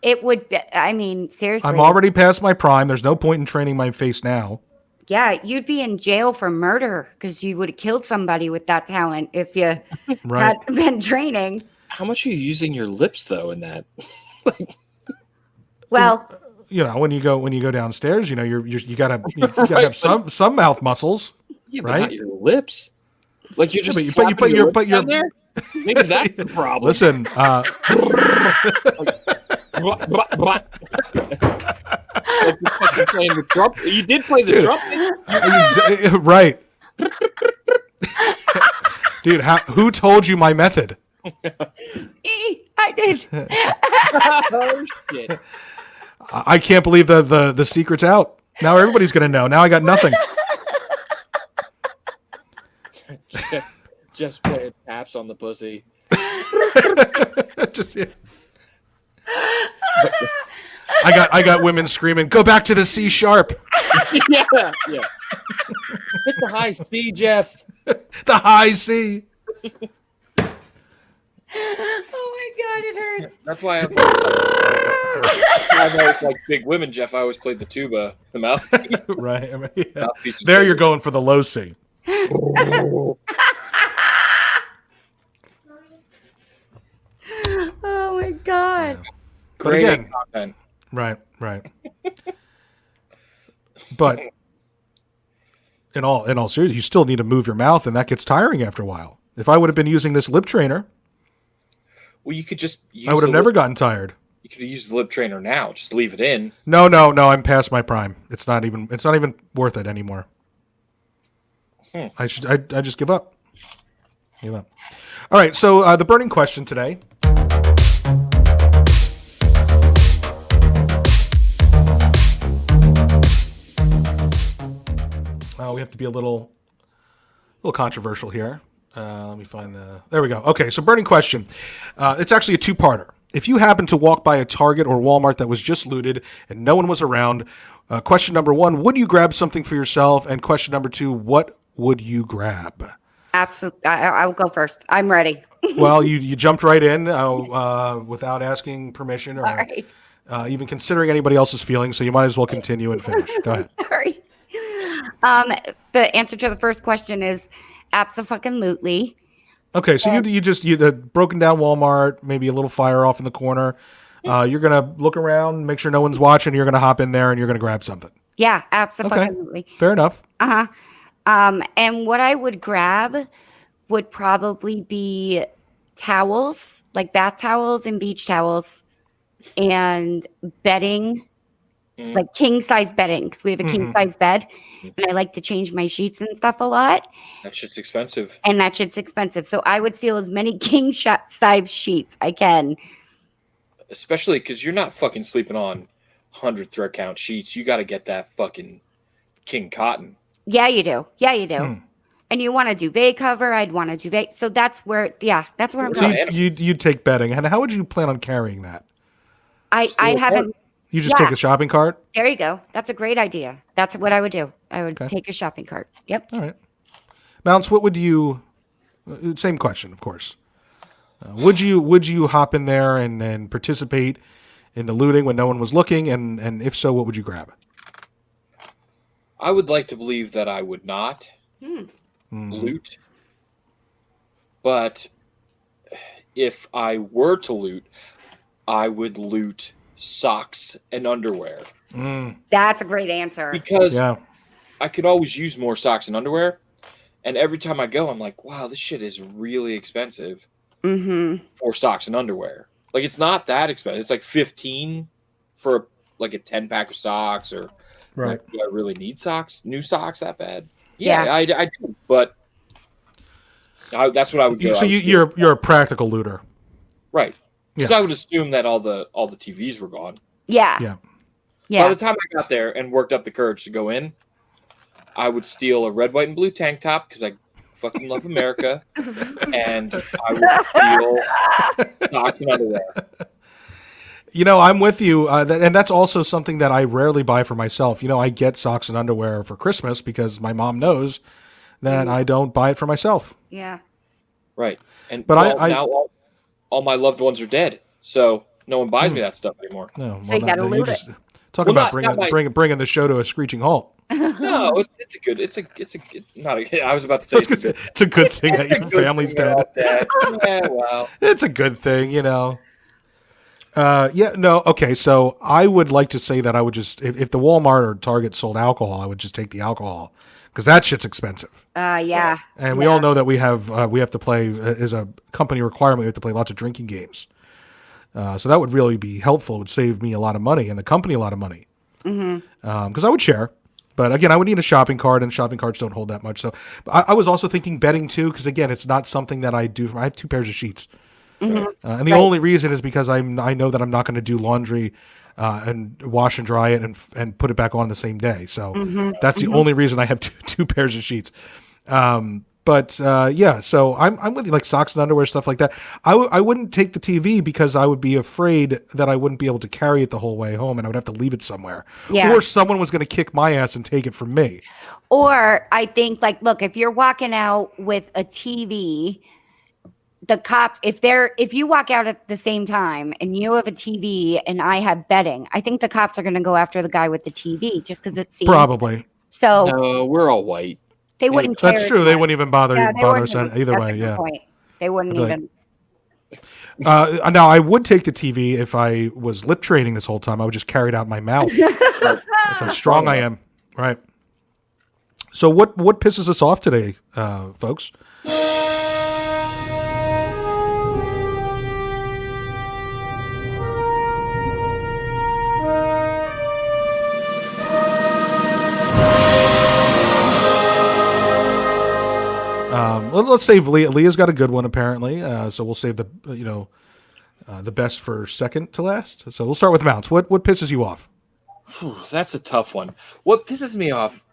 it would be, I mean, seriously. I'm already past my prime. There's no point in training my face now. Yeah, you'd be in jail for murder because you would have killed somebody with that talent if you Right. had been training. How much are you using your lips though in that? Well, You know, when you go downstairs, you know, you gotta have some mouth muscles. Yeah, but Right? not your lips. Like you're just but you- flapping but your you're- but lips down there? Maybe that's the problem. Listen, Blah, blah, blah. Like you're fucking playing the trumpet. You did play the trumpet. right, dude. Who told you my method? I did. Oh shit! I can't believe the secret's out. Now everybody's gonna know. Now I got nothing. Just playing taps on the pussy. Just, yeah. I got women screaming, "Go back to the C sharp." Yeah. Hit the high C, Jeff. The high C. Oh my god, it hurts. That's why I know it's like big women, Jeff. I always played the tuba, the mouthpiece. Right. I mean, yeah. Mouthpiece is There you're bigger. going for the low C. Oh my god. But Creating again, content. right. But in all seriousness, you still need to move your mouth, and that gets tiring after a while. If I would have been using this lip trainer, Well, you could just use I would have the never lip, gotten tired. you could use the lip trainer now. Just leave it in. No, I'm past my prime. It's not even worth it anymore. I just give up. Give up. All right, so the burning question today. We have to be a little controversial here. Let me find there we go. Okay, so burning question. It's actually a two-parter. If you happen to walk by a Target or Walmart that was just looted and no one was around, question number 1, would you grab something for yourself? And question number 2, what would you grab? Absolutely. I will go first. I'm ready. Well, you jumped right in without asking permission or All right. even considering anybody else's feelings, so you might as well continue and finish. Go ahead. Sorry. The answer to the first question is abso-fucking-lutely. Okay, so you broken down Walmart, maybe a little fire off in the corner. You're gonna look around, make sure no one's watching. You're gonna hop in there and you're gonna grab something. Yeah, abso-fucking-lutely. Fair enough. And what I would grab would probably be towels, like bath towels and beach towels, and bedding, like king size bedding, because we have a king size bed, and I like to change my sheets and stuff a lot. That shit's expensive. And that shit's expensive. So I would steal as many king size sheets I can. Especially because you're not fucking sleeping on 100 thread count sheets. You got to get that fucking king cotton. Yeah, you do. And you want a duvet cover. I'd want a duvet. So that's where I'm So going. you'd take bedding, and how would you plan on carrying that? I haven't. You just take a shopping cart? There you go. That's a great idea. That's what I would do. I would take a shopping cart. Yep. All right. Mounts, what would you? Same question, of course. Would you hop in there and participate in the looting when no one was looking? And if so, what would you grab? I would like to believe that I would not loot. But if I were to loot, I would loot socks and underwear. That's a great answer. Because I could always use more socks and underwear. And every time I go, I'm like, wow, this shit is really expensive for socks and underwear. Like, it's not that expensive. It's like $15 for like a 10-pack of socks, or like, do I really need socks? New socks that bad? Yeah. I do, but that's what I would go. So you're a practical looter, right? Because I would assume that all the TVs were gone. Yeah. By the time I got there and worked up the courage to go in, I would steal a red, white, and blue tank top because I fucking love America, and I would steal socks and underwear. I'm with you, and that's also something that I rarely buy for myself. I get socks and underwear for Christmas because my mom knows that I don't buy it for myself. Yeah. Right. But now all my loved ones are dead, so no one buys me that stuff anymore. No, So you gotta loot it. Talk about bringing the show to a screeching halt. No, it's a good. I was about to say it's a good thing that your family's dead. Yeah, well, it's a good thing, Okay, so I would like to say that I would just, if the Walmart or Target sold alcohol, I would just take the alcohol because that shit's expensive. Yeah. And we all know that we have to play as a company requirement. We have to play lots of drinking games. So that would really be helpful. It would save me a lot of money and the company a lot of money. Because I would share. But again, I would need a shopping cart, and shopping carts don't hold that much. So I was also thinking bedding too, because again, it's not something that I do. I have 2 pairs of sheets. And the only reason is because I know that I'm not going to do laundry and wash and dry it and put it back on the same day. So that's the only reason I have two pairs of sheets. So I'm with you, like socks and underwear, stuff like that. I wouldn't take the TV because I would be afraid that I wouldn't be able to carry it the whole way home and I would have to leave it somewhere. Yeah. Or someone was going to kick my ass and take it from me. Or I think, look, if you're walking out with a TV, the cops, if you walk out at the same time and you have a TV and I have betting, I think the cops are going to go after the guy with the TV just because it's Probably. So No, we're all white. they wouldn't care. That's true. They wouldn't even bother Yeah, they bother wouldn't us even- either that's way. a good Yeah. point. They wouldn't I'd be even. Now I would take the TV if I was lip trading this whole time. I would just carry it out my mouth. That's how strong I am. Right. So what pisses us off today, folks? Let's save Leah. Leah's got a good one apparently, so we'll save the best for second to last. So we'll start with Mounts. What pisses you off? Whew, that's a tough one. What pisses me off,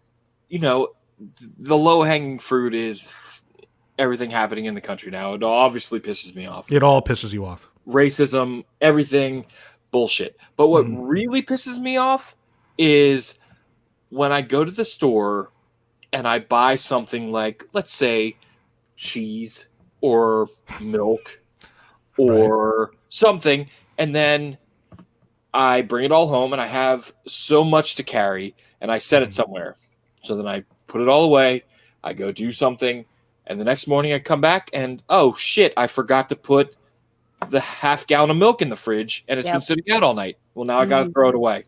the low-hanging fruit is everything happening in the country now. It obviously pisses me off. It all pisses you off. Racism, everything, bullshit. But what really pisses me off is when I go to the store and I buy something like, let's say, cheese or milk or something, and then I bring it all home and I have so much to carry and I set it somewhere. So then I put it all away, I go do something, and the next morning I come back and, oh shit, I forgot to put the half gallon of milk in the fridge and it's been sitting out all night. Well, now I got to throw it away.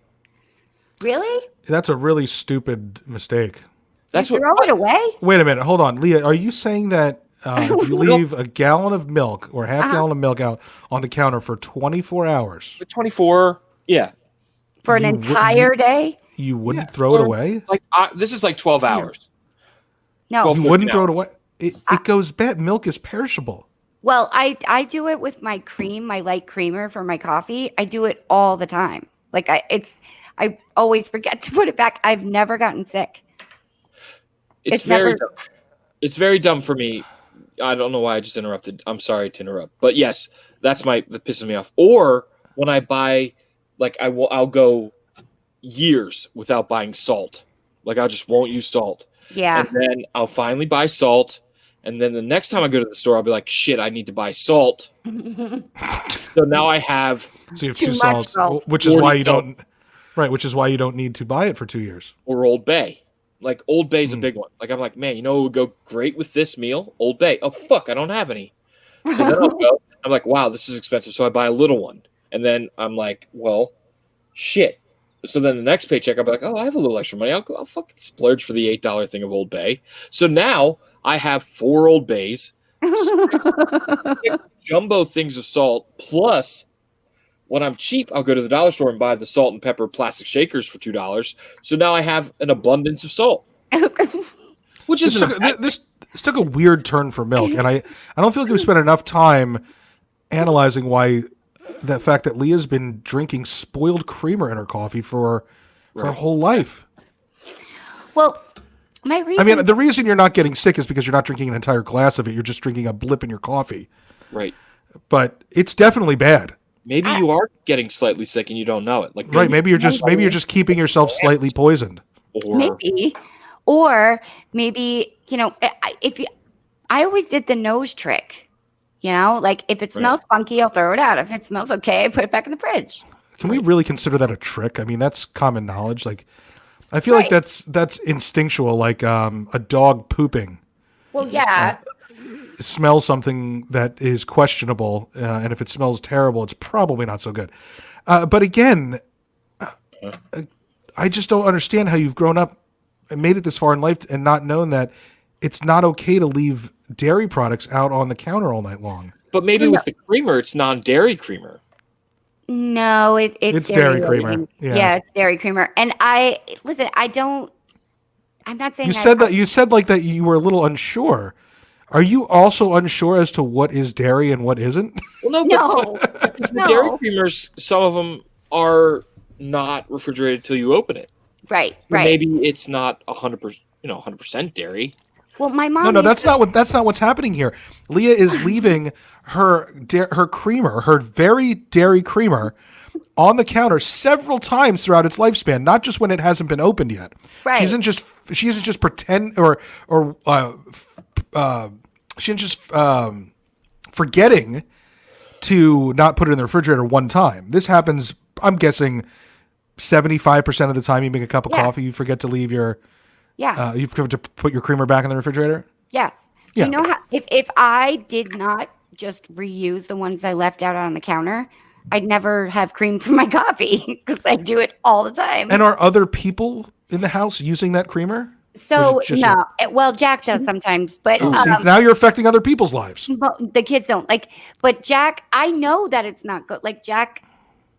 Really? That's a really stupid mistake. That's Throw it away? Wait a minute. Hold on. Leah, are you saying that if you leave a gallon of milk or half gallon of milk out on the counter for 24 hours? 24, yeah. For an entire day? You wouldn't throw it away? Like this is like 12 hours. No. 12, You wouldn't 14 throw it hours. away? It goes bad. Milk is perishable. Well, I do it with my cream, my light creamer for my coffee. I do it all the time. Like I always forget to put it back. I've never gotten sick. It's very dumb. It's very dumb for me. I don't know why I just interrupted. I'm sorry to interrupt. But yes, that pisses me off. Or when I buy, like I'll go years without buying salt. Like I just won't use salt. Yeah. And then I'll finally buy salt. And then the next time I go to the store, I'll be like, shit, I need to buy salt. So now I have So you have Too two much salts, salt. which is why you 40 don't. Right, which is why you don't need to buy it for 2 years. or Old Bay. Like Old Bay's a big one. Like I'm like, man, you know what would go great with this meal? Old Bay. Oh fuck, I don't have any. So then I'll go. I'm like, wow, this is expensive. So I buy a little one, and then I'm like, well, shit. So then the next paycheck, I'll be like, oh, I have a little extra money. I'll fucking splurge for the $8 thing of Old Bay. So now I have 4 Old Bays, 6 jumbo things of salt, plus when I'm cheap, I'll go to the dollar store and buy the salt and pepper plastic shakers for $2. So now I have an abundance of salt, which is This took a weird turn for milk, and I don't feel like we spent enough time analyzing why the fact that Leah's been drinking spoiled creamer in her coffee for her whole life. Well, my reason. I mean, the reason you're not getting sick is because you're not drinking an entire glass of it. You're just drinking a blip in your coffee. right. But it's definitely bad. Maybe you are getting slightly sick and you don't know it. Like Right? Maybe you're just keeping yourself slightly poisoned. or maybe I always did the nose trick. Like if it smells funky, I'll throw it out. If it smells okay, I put it back in the fridge. Can we really consider that a trick? I mean, that's common knowledge. Like, I feel like that's instinctual. Like a dog pooping. Well, yeah. Smells something that is questionable, and if it smells terrible, it's probably not so good. But again, I just don't understand how you've grown up and made it this far in life and not known that it's not okay to leave dairy products out on the counter all night long. But maybe with the creamer, it's non-dairy creamer. No, it's dairy creamer. Yeah, it's dairy creamer. And I'm not saying You said that you were a little unsure. Are you also unsure as to what is dairy and what isn't? Well, but the dairy creamers, some of them are not refrigerated till you open it. Right. Maybe it's not 100% dairy. Well, my mom. No, that's not what's happening here. Leah is leaving her creamer, her very dairy creamer, on the counter several times throughout its lifespan, not just when it hasn't been opened yet. Right. She isn't just forgetting to not put it in the refrigerator one time. This happens, I'm guessing, 75% of the time you make a cup of coffee, you forget to leave your you forget to put your creamer back in the refrigerator. Yes. Do you know how if I did not just reuse the ones I left out on the counter, I'd never have cream for my coffee because I do it all the time. And are other people in the house using that creamer? So no, well, Jack does sometimes, but see, now you're affecting other people's lives. But the kids don't like. But Jack, I know that it's not good. Like Jack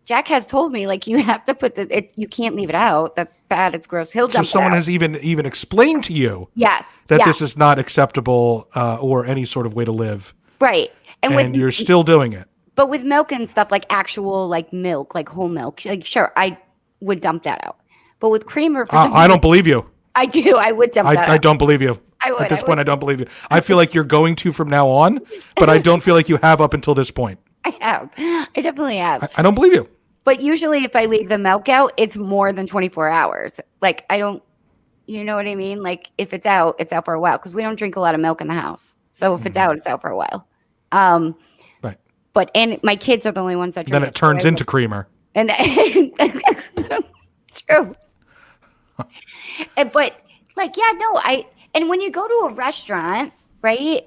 has told me, like, you have to put you can't leave it out. That's bad. It's gross. He'll dump So someone it out. has even explained to you, yes, that this is not acceptable or any sort of way to live, right. And you're still doing it. But with milk and stuff, like actual like milk, like whole milk, like sure, I would dump that out. But with creamer, for some I don't believe you. I do. I would dump that out. I don't believe you. I would. At this point, I don't believe you. I feel like you're going to from now on, but I don't feel like you have up until this point. I have. I definitely have. I don't believe you. But usually if I leave the milk out, it's more than 24 hours. Like I don't, you know what I mean? Like if it's out for a while because we don't drink a lot of milk in the house. So if it's out for a while. Right. But and my kids are the only ones that drink Then it turns into creamer. And true. But like, yeah, no, and when you go to a restaurant, right?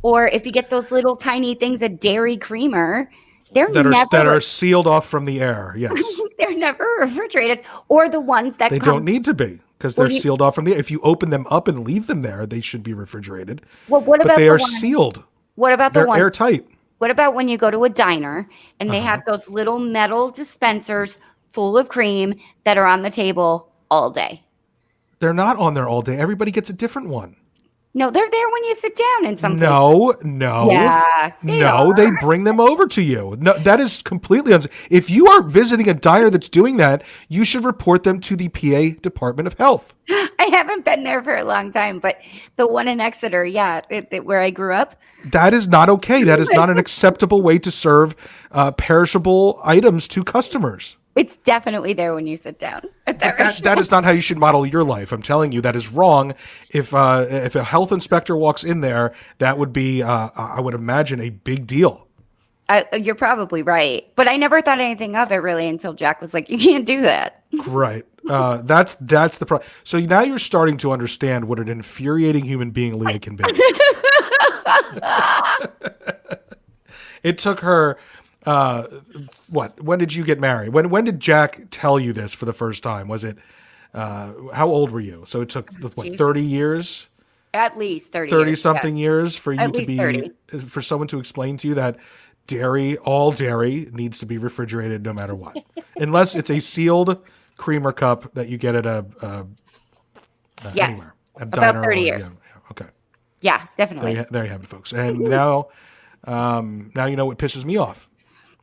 Or if you get those little tiny things, a dairy creamer, that are sealed off from the air. Yes. They're never refrigerated. Or the ones that they don't need to be because they're sealed off from the air. If you open them up and leave them there, they should be refrigerated. Well, what about they are sealed. What about they're airtight? What about when you go to a diner and they have those little metal dispensers full of cream that are on the table all day? They're not on there all day. Everybody gets a different one. No, they're there when you sit down in some No. Yeah, they bring them over to you. No, that is completely if you are visiting a diner that's doing that, you should report them to the PA Department of Health. I haven't been there for a long time, but the one in Exeter, where I grew up. That is not okay. That is not an acceptable way to serve perishable items to customers. It's definitely there when you sit down at that is not how you should model your life. I'm telling you, that is wrong. If a health inspector walks in there, that would be, I would imagine, a big deal. You're probably right, but I never thought anything of it really until Jack was like, "You can't do that." Right. That's the problem. So now you're starting to understand what an infuriating human being Leah can be. It took her. When did you get married? When did Jack tell you this for the first time? Was it, how old were you? So it took, 30 years? At least 30 30-something years for you to be, 30. for someone to explain to you that all dairy needs to be refrigerated no matter what. Unless it's a sealed creamer cup that you get at anywhere. A diner about 30 years. Okay. Yeah, definitely. There you have it, folks. And now you know what pisses me off.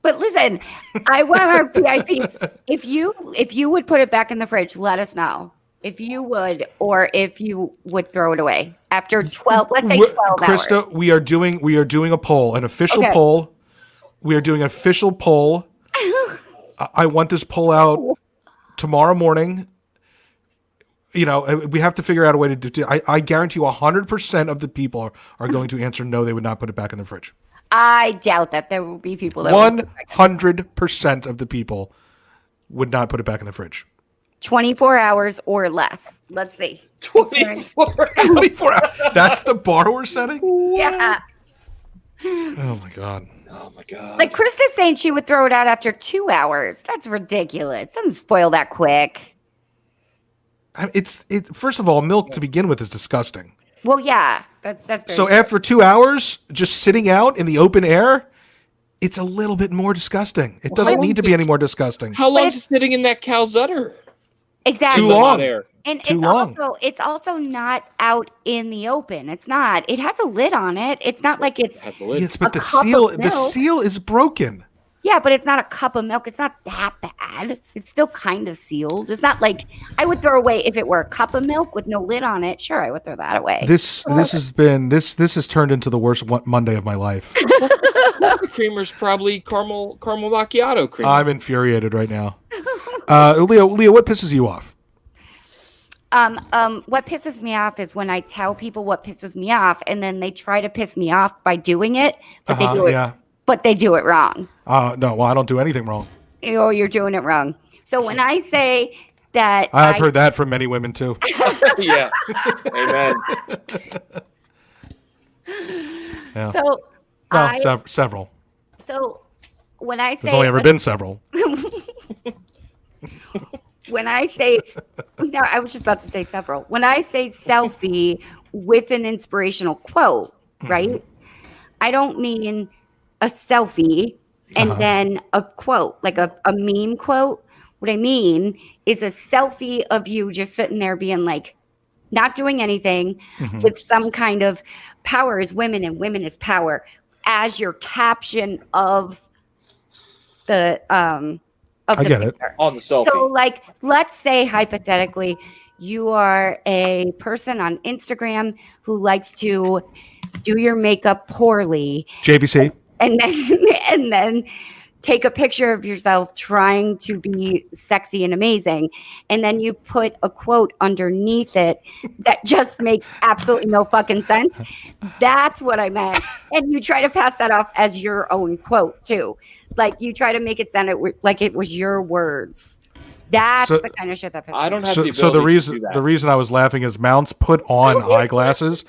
But listen, I want our PIPs. If you would put it back in the fridge, let us know. If you would, or if you would throw it away after 12, let's say 12 Krista, hours. we are doing a poll, an official poll. We are doing an official poll. I want this poll out tomorrow morning. You know, we have to figure out a way to do. I guarantee you 100% of the people are going to answer no, they would not put it back in the fridge. I doubt that there will be people that 100% of the people would not put it back in the fridge. 24 hours or less. Let's see. 24 hours. That's the bar we're setting? Yeah. Oh my God. Like Krista's saying she would throw it out after 2 hours. That's ridiculous. Doesn't spoil that quick. First of all, milk to begin with is disgusting. Well, yeah, that's very so true. After 2 hours, just sitting out in the open air, it's a little bit more disgusting. It doesn't need to be any more disgusting. How long is it sitting in that cow's udder? Exactly. Too long. And Too long. It's also not out in the open. It's not. It has a lid on it. It's not like it's. Yes, but the seal is broken. Yeah, but it's not a cup of milk. It's not that bad. It's still kind of sealed. It's not like I would throw away if it were a cup of milk with no lid on it. Sure, I would throw that away. This has turned into the worst Monday of my life. Creamer's probably caramel macchiato cream. I'm infuriated right now. Leo, what pisses you off? What pisses me off is when I tell people what pisses me off, and then they try to piss me off by doing it, but they do it. Yeah. But they do it wrong. No, well, I don't do anything wrong. Oh, you're doing it wrong. So when I say that, I've heard that from many women too. Yeah. Amen. Yeah. So Well, several. So when I say There's only ever been several. when I say no, I was just about to say several. When I say selfie with an inspirational quote, right? I don't mean a selfie and then a quote, like a meme quote. What I mean is a selfie of you just sitting there being like, not doing anything with some kind of power is women and women is power as your caption of the I get it. On the selfie. So like let's say hypothetically you are a person on Instagram who likes to do your makeup poorly JVC. and then take a picture of yourself trying to be sexy and amazing, and then you put a quote underneath it that just makes absolutely no fucking sense. That's what I meant. And you try to pass that off as your own quote too. Like you try to make it sound like it was your words. That's the kind of shit that pisses I don't me have off. the ability So the to do that. reason I was laughing is Mounts put on eyeglasses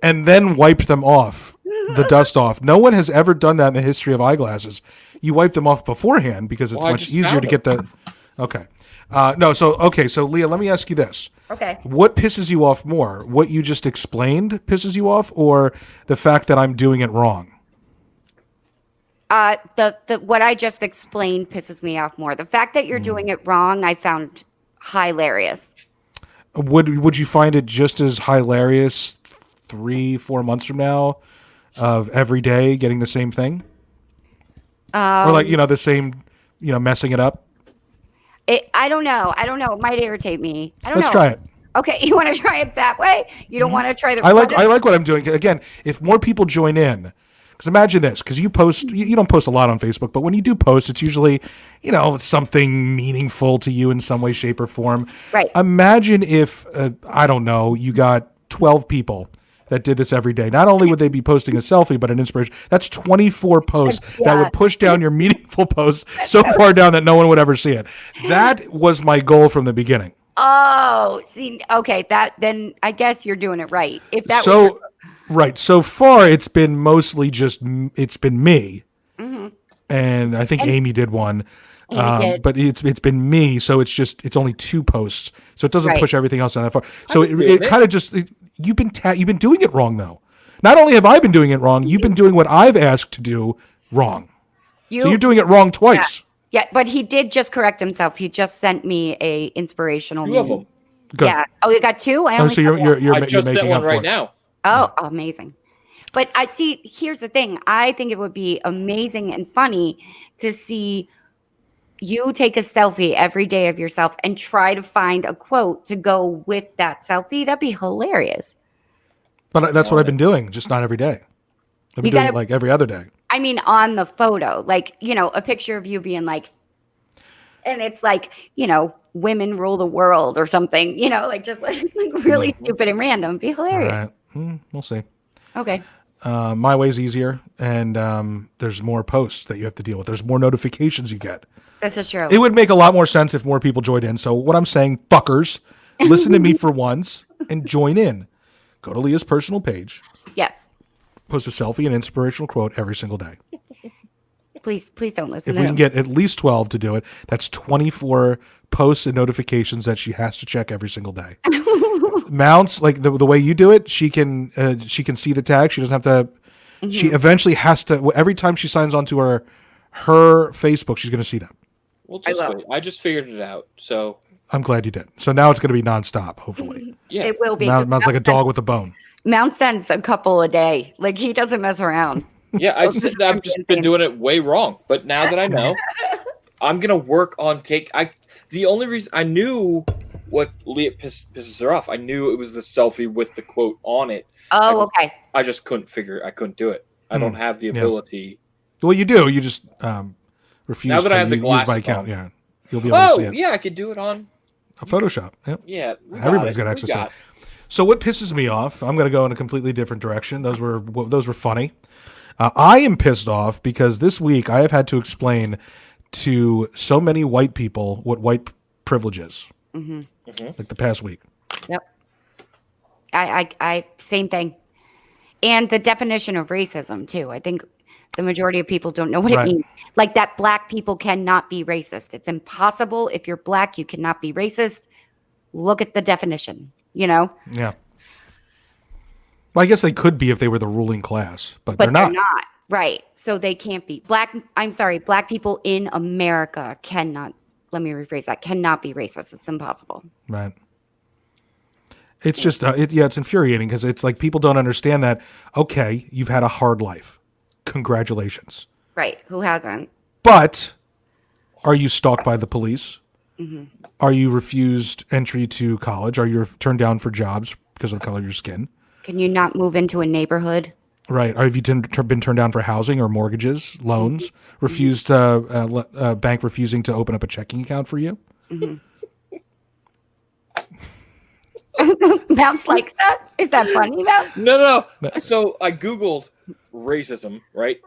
and then wiped them off, the dust off. No one has ever done that in the history of eyeglasses. You wipe them off beforehand because it's Well, I much just easier found to get the. Okay, So Leah, let me ask you this: Okay. what pisses you off more? What you just explained pisses you off, or the fact that I'm doing it wrong? The what I just explained pisses me off more. The fact that you're doing it wrong, I found hilarious. Would you find it just as hilarious 3-4 months from now of every day getting the same thing? Or like, the same, messing it up? I don't know. It might irritate me. I don't know. Let's try it. Okay, you want to try it that way? You don't want to try the. I like what I'm doing. Again, if more people join in, because imagine this, because you post, you don't post a lot on Facebook, but when you do post, it's usually, something meaningful to you in some way, shape, or form. Right. Imagine if, I don't know, you got 12 people that did this every day. Not only would they be posting a selfie, but an inspiration. That's 24 posts that would push down your meaningful posts so far down that no one would ever see it. That was my goal from the beginning. Oh, see, okay, then I guess you're doing it right. If that So, right. So far, it's been mostly it's been me. And I think Amy did one. Amy did. But it's been me, so it's only 2 posts, so it doesn't Right. push everything else down that far. So can do it it. kind of just you've been doing it wrong though. Not only have I been doing it wrong, you've been doing what I've asked to do wrong. So you're doing it wrong twice. Yeah, but he did just correct himself. He just sent me a inspirational 2 of meme. them. Good. Yeah. Oh, you got 2? I Oh, only so got one. you're I just making sent one up for right it. now. Oh, amazing. But I see, here's the thing. I think it would be amazing and funny to see you take a selfie every day of yourself and try to find a quote to go with that selfie. That'd be hilarious. But that's what I've been doing, just not every day. I've been You doing gotta- it like every other day. I mean, on the photo, like, a picture of you being like, and it's like, women rule the world or something, like just like really stupid and random. It'd be All hilarious. right. We'll see. Okay. My way's easier, and there's more posts that you have to deal with. There's more notifications you get. This is true. It would make a lot more sense if more people joined in. So what I'm saying, fuckers, listen to me for once and join in. Go to Leah's personal page, Yes. post a selfie and inspirational quote every single day. Please don't listen If to we him. can get at least 12 to do it, that's 24 posts and notifications that she has to check every single day. Mounts, like the way you do it, she can see the tag. She doesn't have to. She eventually has to. Every time she signs onto her Facebook, she's going to see that. We'll just will. wait. I just figured it out. So I'm glad you did. So now it's going to be nonstop. Hopefully, yeah. It will be. Mounts like a dog with a bone. Mount sends a couple a day. Like he doesn't mess around. Yeah, I've just been doing it way wrong. But now that I know, I'm gonna work on the only reason I knew what Leah pisses her off. I knew it was the selfie with the quote on it. Oh, okay. I just couldn't do it. I don't have the ability. Well, you do. You just refuse Now that to I have the use glasses my account. on. Yeah, you'll be able to see Oh, it. yeah, I could do it on. A Photoshop. Yep. Yeah, Everybody's got access to it. So what pisses me off? I'm going to go in a completely different direction. Those were funny. I am pissed off because this week I have had to explain to so many white people what white privilege is. Like the past week. Yep. I same thing. And the definition of racism too. I think the majority of people don't know what it means. Like that black people cannot be racist. It's impossible. If you're black, you cannot be racist. Look at the definition, Yeah. Well, I guess they could be if they were the ruling class, but they're not. not. Right. So they can't be. Black people in America cannot, let me rephrase that, cannot be racist. It's impossible. Right. It's just, it's infuriating because it's like people don't understand that, okay, you've had a hard life. Congratulations. Right. Who hasn't? But are you stalked by the police? Are you refused entry to college? Are you turned down for jobs because of the color of your skin? Can you not move into a neighborhood? Right. Have you been turned down for housing or mortgages, loans? Refused, bank refusing to open up a checking account for you? Mounts likes that? Is that funny, Mount? No. So I Googled racism, right?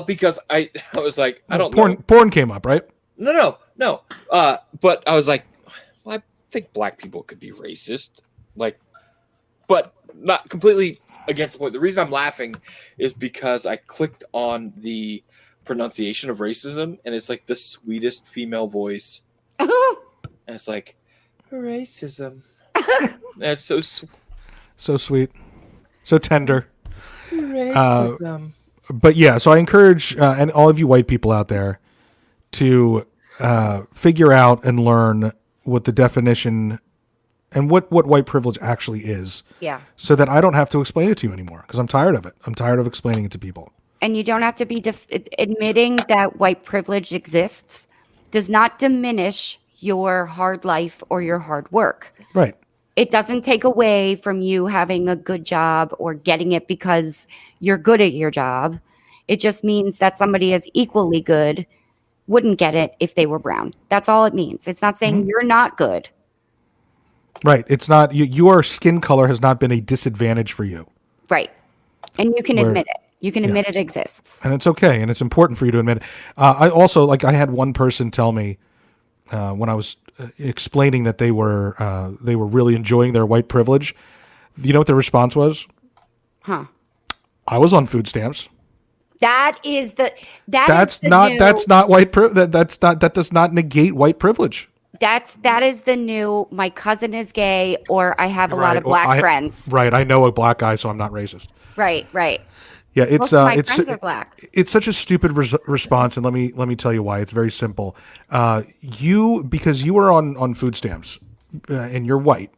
Because I was like, I don't know. Porn came up, right? No. But I was like, well, I think black people could be racist. Like, but not completely against the point. The reason I'm laughing is because I clicked on the pronunciation of racism, and it's like the sweetest female voice. And it's like, racism. That's so so sweet, so tender. Racism. But yeah, so I encourage and all of you white people out there to figure out and learn what the definition and what white privilege actually is. Yeah. So that I don't have to explain it to you anymore because I'm tired of it. I'm tired of explaining it to people. And you don't have to be admitting that white privilege exists does not diminish your hard life or your hard work. Right. It doesn't take away from you having a good job or getting it because you're good at your job. It just means that somebody is equally good wouldn't get it if they were brown. That's all it means. It's not saying you're not good. Right. It's not your skin color has not been a disadvantage for you. Right. And you can admit it. You can admit it exists. And it's okay. And it's important for you to admit it. I also, I had one person tell me when I was explaining that they were really enjoying their white privilege. You know what their response was? Huh. I was on food stamps. That does not negate white privilege. That is the new, my cousin is gay, or I have a lot of black friends. Right. I know a black guy, so I'm not racist. Right. Yeah, Most of my friends are black. It's such a stupid response, and let me tell you why. It's very simple. Because you were on food stamps, and you're white.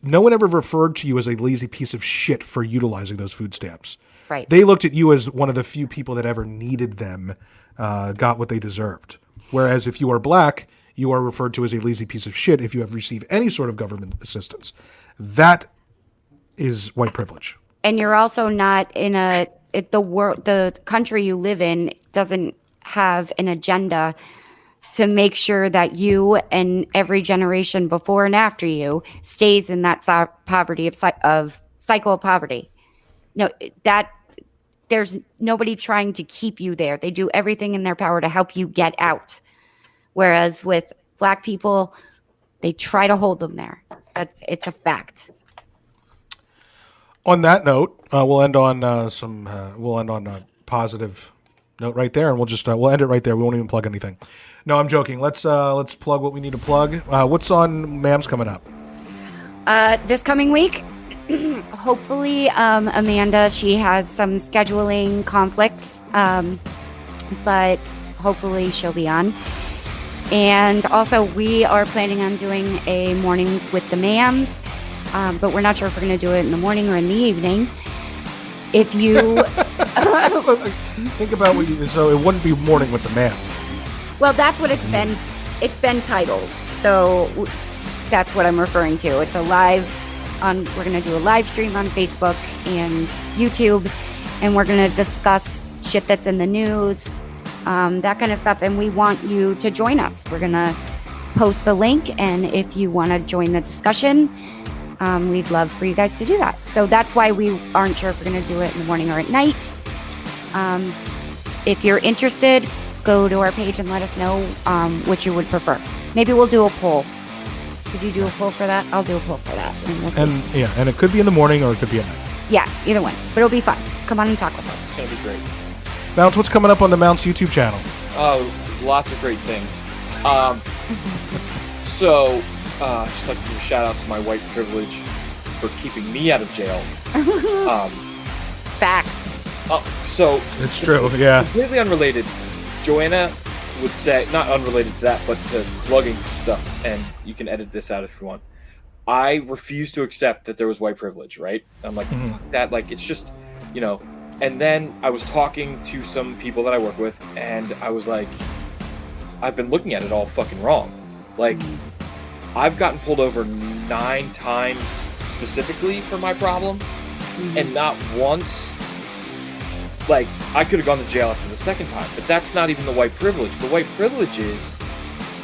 No one ever referred to you as a lazy piece of shit for utilizing those food stamps. Right. They looked at you as one of the few people that ever needed them, got what they deserved. Whereas if you are black, you are referred to as a lazy piece of shit if you have received any sort of government assistance. That is white privilege. And you're also not in the country you live in doesn't have an agenda to make sure that you and every generation before and after you stays in that poverty of cycle of poverty. No, that there's nobody trying to keep you there. They do everything in their power to help you get out. Whereas with black people, they try to hold them there. It's a fact. On that note, we'll end on a positive note right there, and we'll end it right there. We won't even plug anything. No, I'm joking. Let's plug what we need to plug. What's on Mams coming up? This coming week, hopefully, Amanda, she has some scheduling conflicts, but hopefully she'll be on. And also, we are planning on doing a mornings with the Mams, but we're not sure if we're going to do it in the morning or in the evening. If you think about what you, so it wouldn't be morning with the Mams. Well, that's what it's been. It's been titled, so that's what I'm referring to. It's a live on. We're going to do a live stream on Facebook and YouTube, and we're going to discuss shit that's in the news. That kind of stuff, and we want you to join us. We're gonna post the link, and if you want to join the discussion, we'd love for you guys to do that. So that's why we aren't sure if we're going to do it in the morning or at night. If you're interested, go to our page and let us know which you would prefer. Maybe we'll do a poll. Could you do a poll for that? I'll do a poll for that. And we'll see. And it could be in the morning or it could be at night. Yeah, either one. But it'll be fun. Come on and talk with us. It's going to be great. Mounts, what's coming up on the Mounts YouTube channel? Oh, lots of great things. So, just like to give a shout out to my white privilege for keeping me out of jail. Facts. So It's true, yeah. completely unrelated. Joanna would say, not unrelated to that, but to plugging stuff, and you can edit this out if you want. I refuse to accept that there was white privilege, right? I'm like, fuck that. Like, it's just, you know. And then I was talking to some people that I work with, and I was like, I've been looking at it all fucking wrong. Like, I've gotten pulled over 9 times specifically for my problem, and not once. Like, I could have gone to jail after the second time, but that's not even the white privilege. The white privilege is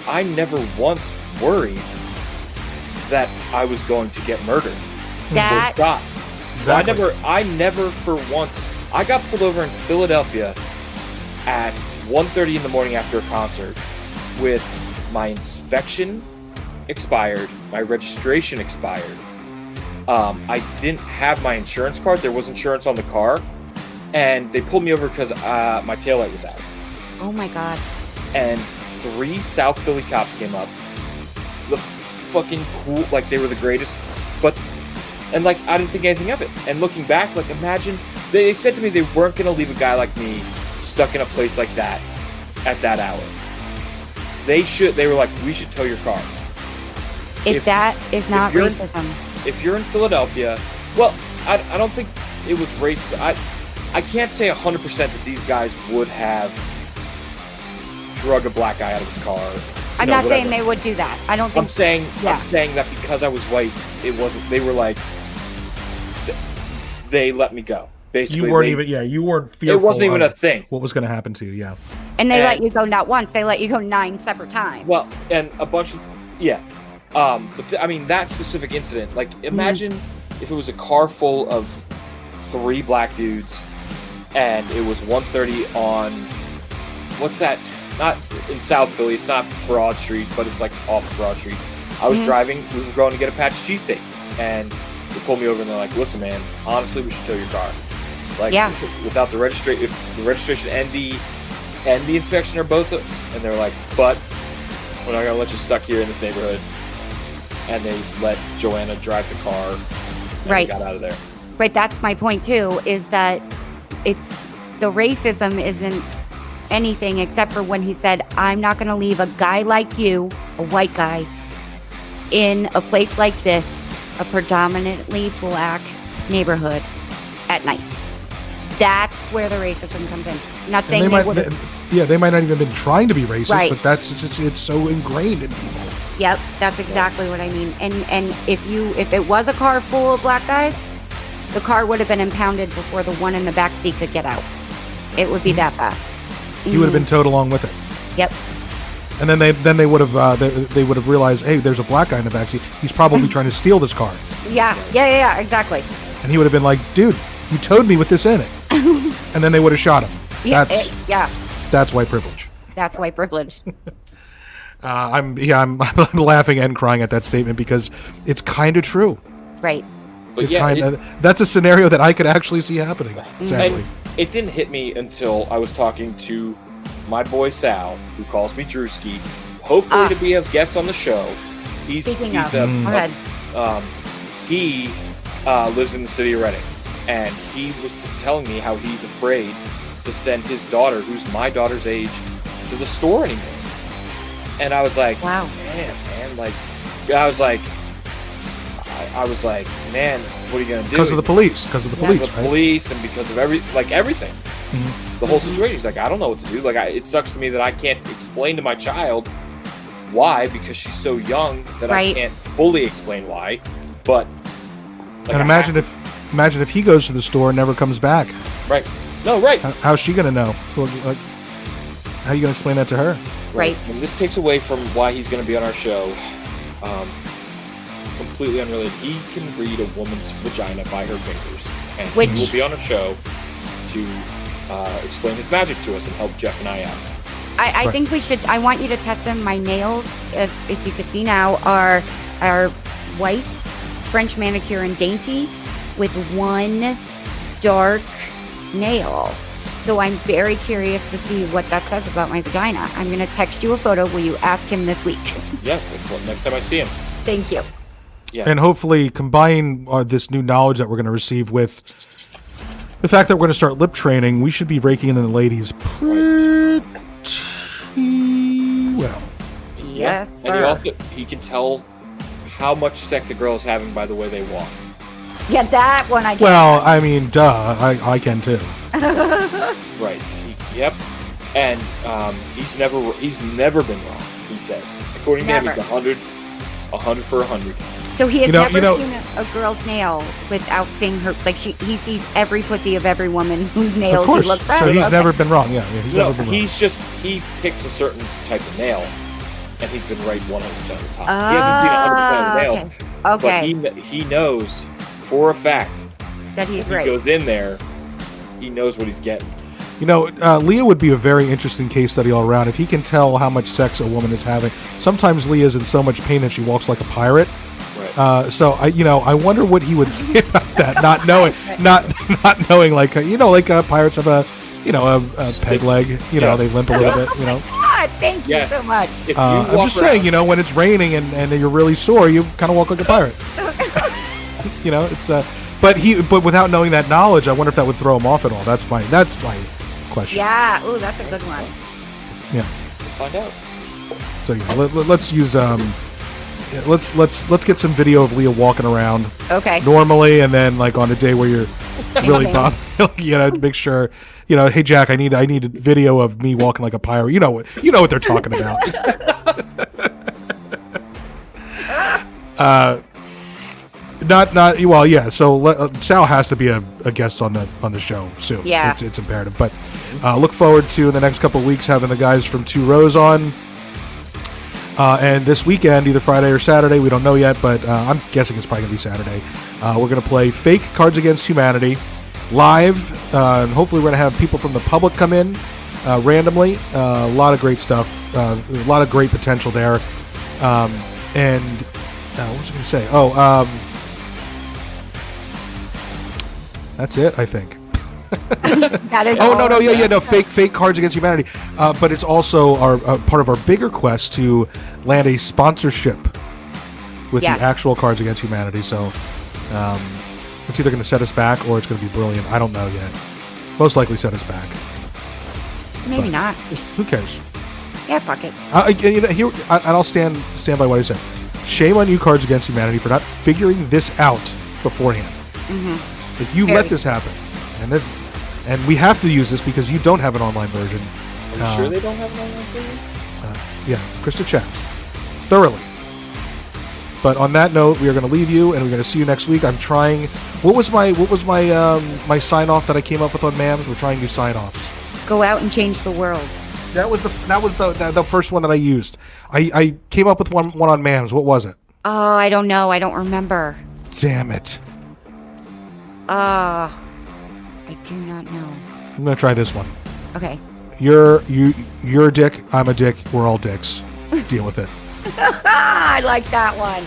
I never once worried that I was going to get murdered That or shot. Exactly. So I never for once. I got pulled over in Philadelphia at 1:30 in the morning after a concert with my inspection expired, my registration expired. I didn't have my insurance card. There was insurance on the car. And they pulled me over because my taillight was out. Oh my god. And 3 South Philly cops came up. The fucking cool, like they were the greatest. And like I didn't think anything of it. And looking back, like imagine, they said to me they weren't going to leave a guy like me stuck in a place like that at that hour. They were like, we should tow your car. If that is not racism. If you're in Philadelphia, well, I don't think it was racist. I can't say 100% that these guys would have drug a black guy out of his car. I'm not saying they would do that. I don't think. I'm saying that because I was white, it wasn't. They were like, they let me go. Basically, You weren't fearful. It wasn't even a thing. What was going to happen to you? Yeah. And they let you go not once. They let you go 9 separate times. Well, and a bunch of but I mean that specific incident. Like, imagine if it was a car full of 3 black dudes. And it was 1:30 on, what's that? Not in South Philly. It's not Broad Street, but it's like off Broad Street. I was driving. We were going to get a patch cheesesteak, and they pulled me over and they're like, "Listen, man. Honestly, we should tow your car. Like, without the registration, if the registration and the inspection are both." And they're like, "But we're not gonna let you stuck here in this neighborhood." And they let Joanna drive the car. And we got out of there. Right. That's my point too. Is that it's the racism isn't anything except for when he said, I'm not going to leave a guy like you, a white guy, in a place like this, a predominantly black neighborhood at night. That's where the racism comes in. I'm not saying they might not even been trying to be racist, but that's just, it's so ingrained in people. Yep, that's exactly what I mean. And if it was a car full of black guys, the car would have been impounded before the one in the back seat could get out. It would be that fast. He would have been towed along with it. Yep. And then they would have they would have realized, hey, there's a black guy in the back seat. He's probably trying to steal this car. Yeah, exactly. And he would have been like, dude, you towed me with this in it. And then they would have shot him. That's white privilege. That's white privilege. I'm laughing and crying at that statement because it's kind of true. Right. But that's a scenario that I could actually see happening. Sadly. And it didn't hit me until I was talking to my boy Sal, who calls me Drewski, hopefully to be a guest on the show. He lives in the city of Reading, and he was telling me how he's afraid to send his daughter, who's my daughter's age, to the store anymore. And I was like, wow, man, like, I was like, man, what are you gonna do? Because of the police. Police, and because of everything. The whole situation. He's like, I don't know what to do. Like, it sucks to me that I can't explain to my child why, because she's so young that I can't fully explain why. But and imagine if he goes to the store and never comes back. Right. No, right. How's she gonna know? How are you gonna explain that to her? Right. And this takes away from why he's going to be on our show. Completely unrelated. He can read a woman's vagina by her fingers, and Which- he will be on a show to explain his magic to us and help Jeff and I out. I think we should. I want you to test them. My nails, if you could see now, are white, French manicure and dainty, with one dark nail. So I'm very curious to see what that says about my vagina. I'm going to text you a photo. Will you ask him this week? Yes, next time I see him. Thank you. Yeah. And hopefully combine this new knowledge that we're going to receive with the fact that we're going to start lip training. We should be raking in the ladies pretty well. Yes, And sir. he can tell how much sex a girl is having by the way they walk. Yeah, that one I get. Well, I mean, duh, I can too. Right. Yep. And he's never been wrong. He says, according to him, Never. he's 100 for 100. So he has You know- never seen a girl's nail without seeing her. Like he sees every pussy of every woman whose nails Of course. he looks at. So he's Okay. never been wrong. Yeah, he's No, never been wrong. he picks a certain type of nail, and he's been right 100% of the time. He hasn't seen 100% of the nail, Okay. but he knows for a fact That he's if he right. goes in there, he knows what he's getting. You know, Leah would be a very interesting case study all around. If he can tell how much sex a woman is having, sometimes Leah's in so much pain that she walks like a pirate. Right. So I wonder what he would say about that, not knowing, not knowing, like pirates have a peg leg. Yeah. They limp a little bit. God, thank you Yes. so much. If you I'm walk just saying, around- when it's raining and you're really sore, you kind of walk like a pirate. It's but without knowing that knowledge, I wonder if that would throw him off at all. That's my question. Yeah. Ooh, that's a good one. Yeah. find out. So yeah, let's use let's get some video of Leah walking around Okay. normally, and then like on a day where you're really bothered, make sure hey Jack, I need a video of me walking like a pirate. You know what they're talking about. Well, yeah. So Sal has to be a guest on the show soon. Yeah. It's imperative. But look forward to in the next couple of weeks having the guys from Two Rows on. And this weekend, either Friday or Saturday, we don't know yet, but I'm guessing it's probably going to be Saturday. We're going to play Fake Cards Against Humanity live, and hopefully we're going to have people from the public come in randomly. A lot of great stuff, a lot of great potential there. And what was I going to say? That's it, I think. That is. Oh no! Fake Cards Against Humanity, but it's also our part of our bigger quest to land a sponsorship with Yeah. the actual Cards Against Humanity. So it's either going to set us back or it's going to be brilliant. I don't know yet. Most likely set us back. Maybe not. Who cares? Yeah, fuck it. And I'll stand by what I said. Shame on you, Cards Against Humanity, for not figuring this out beforehand. Mm-hmm. Like you Very. let this happen, and we have to use this because you don't have an online version. Are you sure they don't have an online version? Yeah, Krista checks thoroughly. But on that note, we are going to leave you, and we're going to see you next week. I'm trying. What was my my sign off that I came up with on MAMS? We're trying new sign offs. Go out and change the world. That was the first one that I used. I came up with one on MAMS. What was it? Oh, I don't know. I don't remember. Damn it! I do not know. I'm going to try this one. Okay. You're a dick. I'm a dick. We're all dicks. Deal with it. I like that one.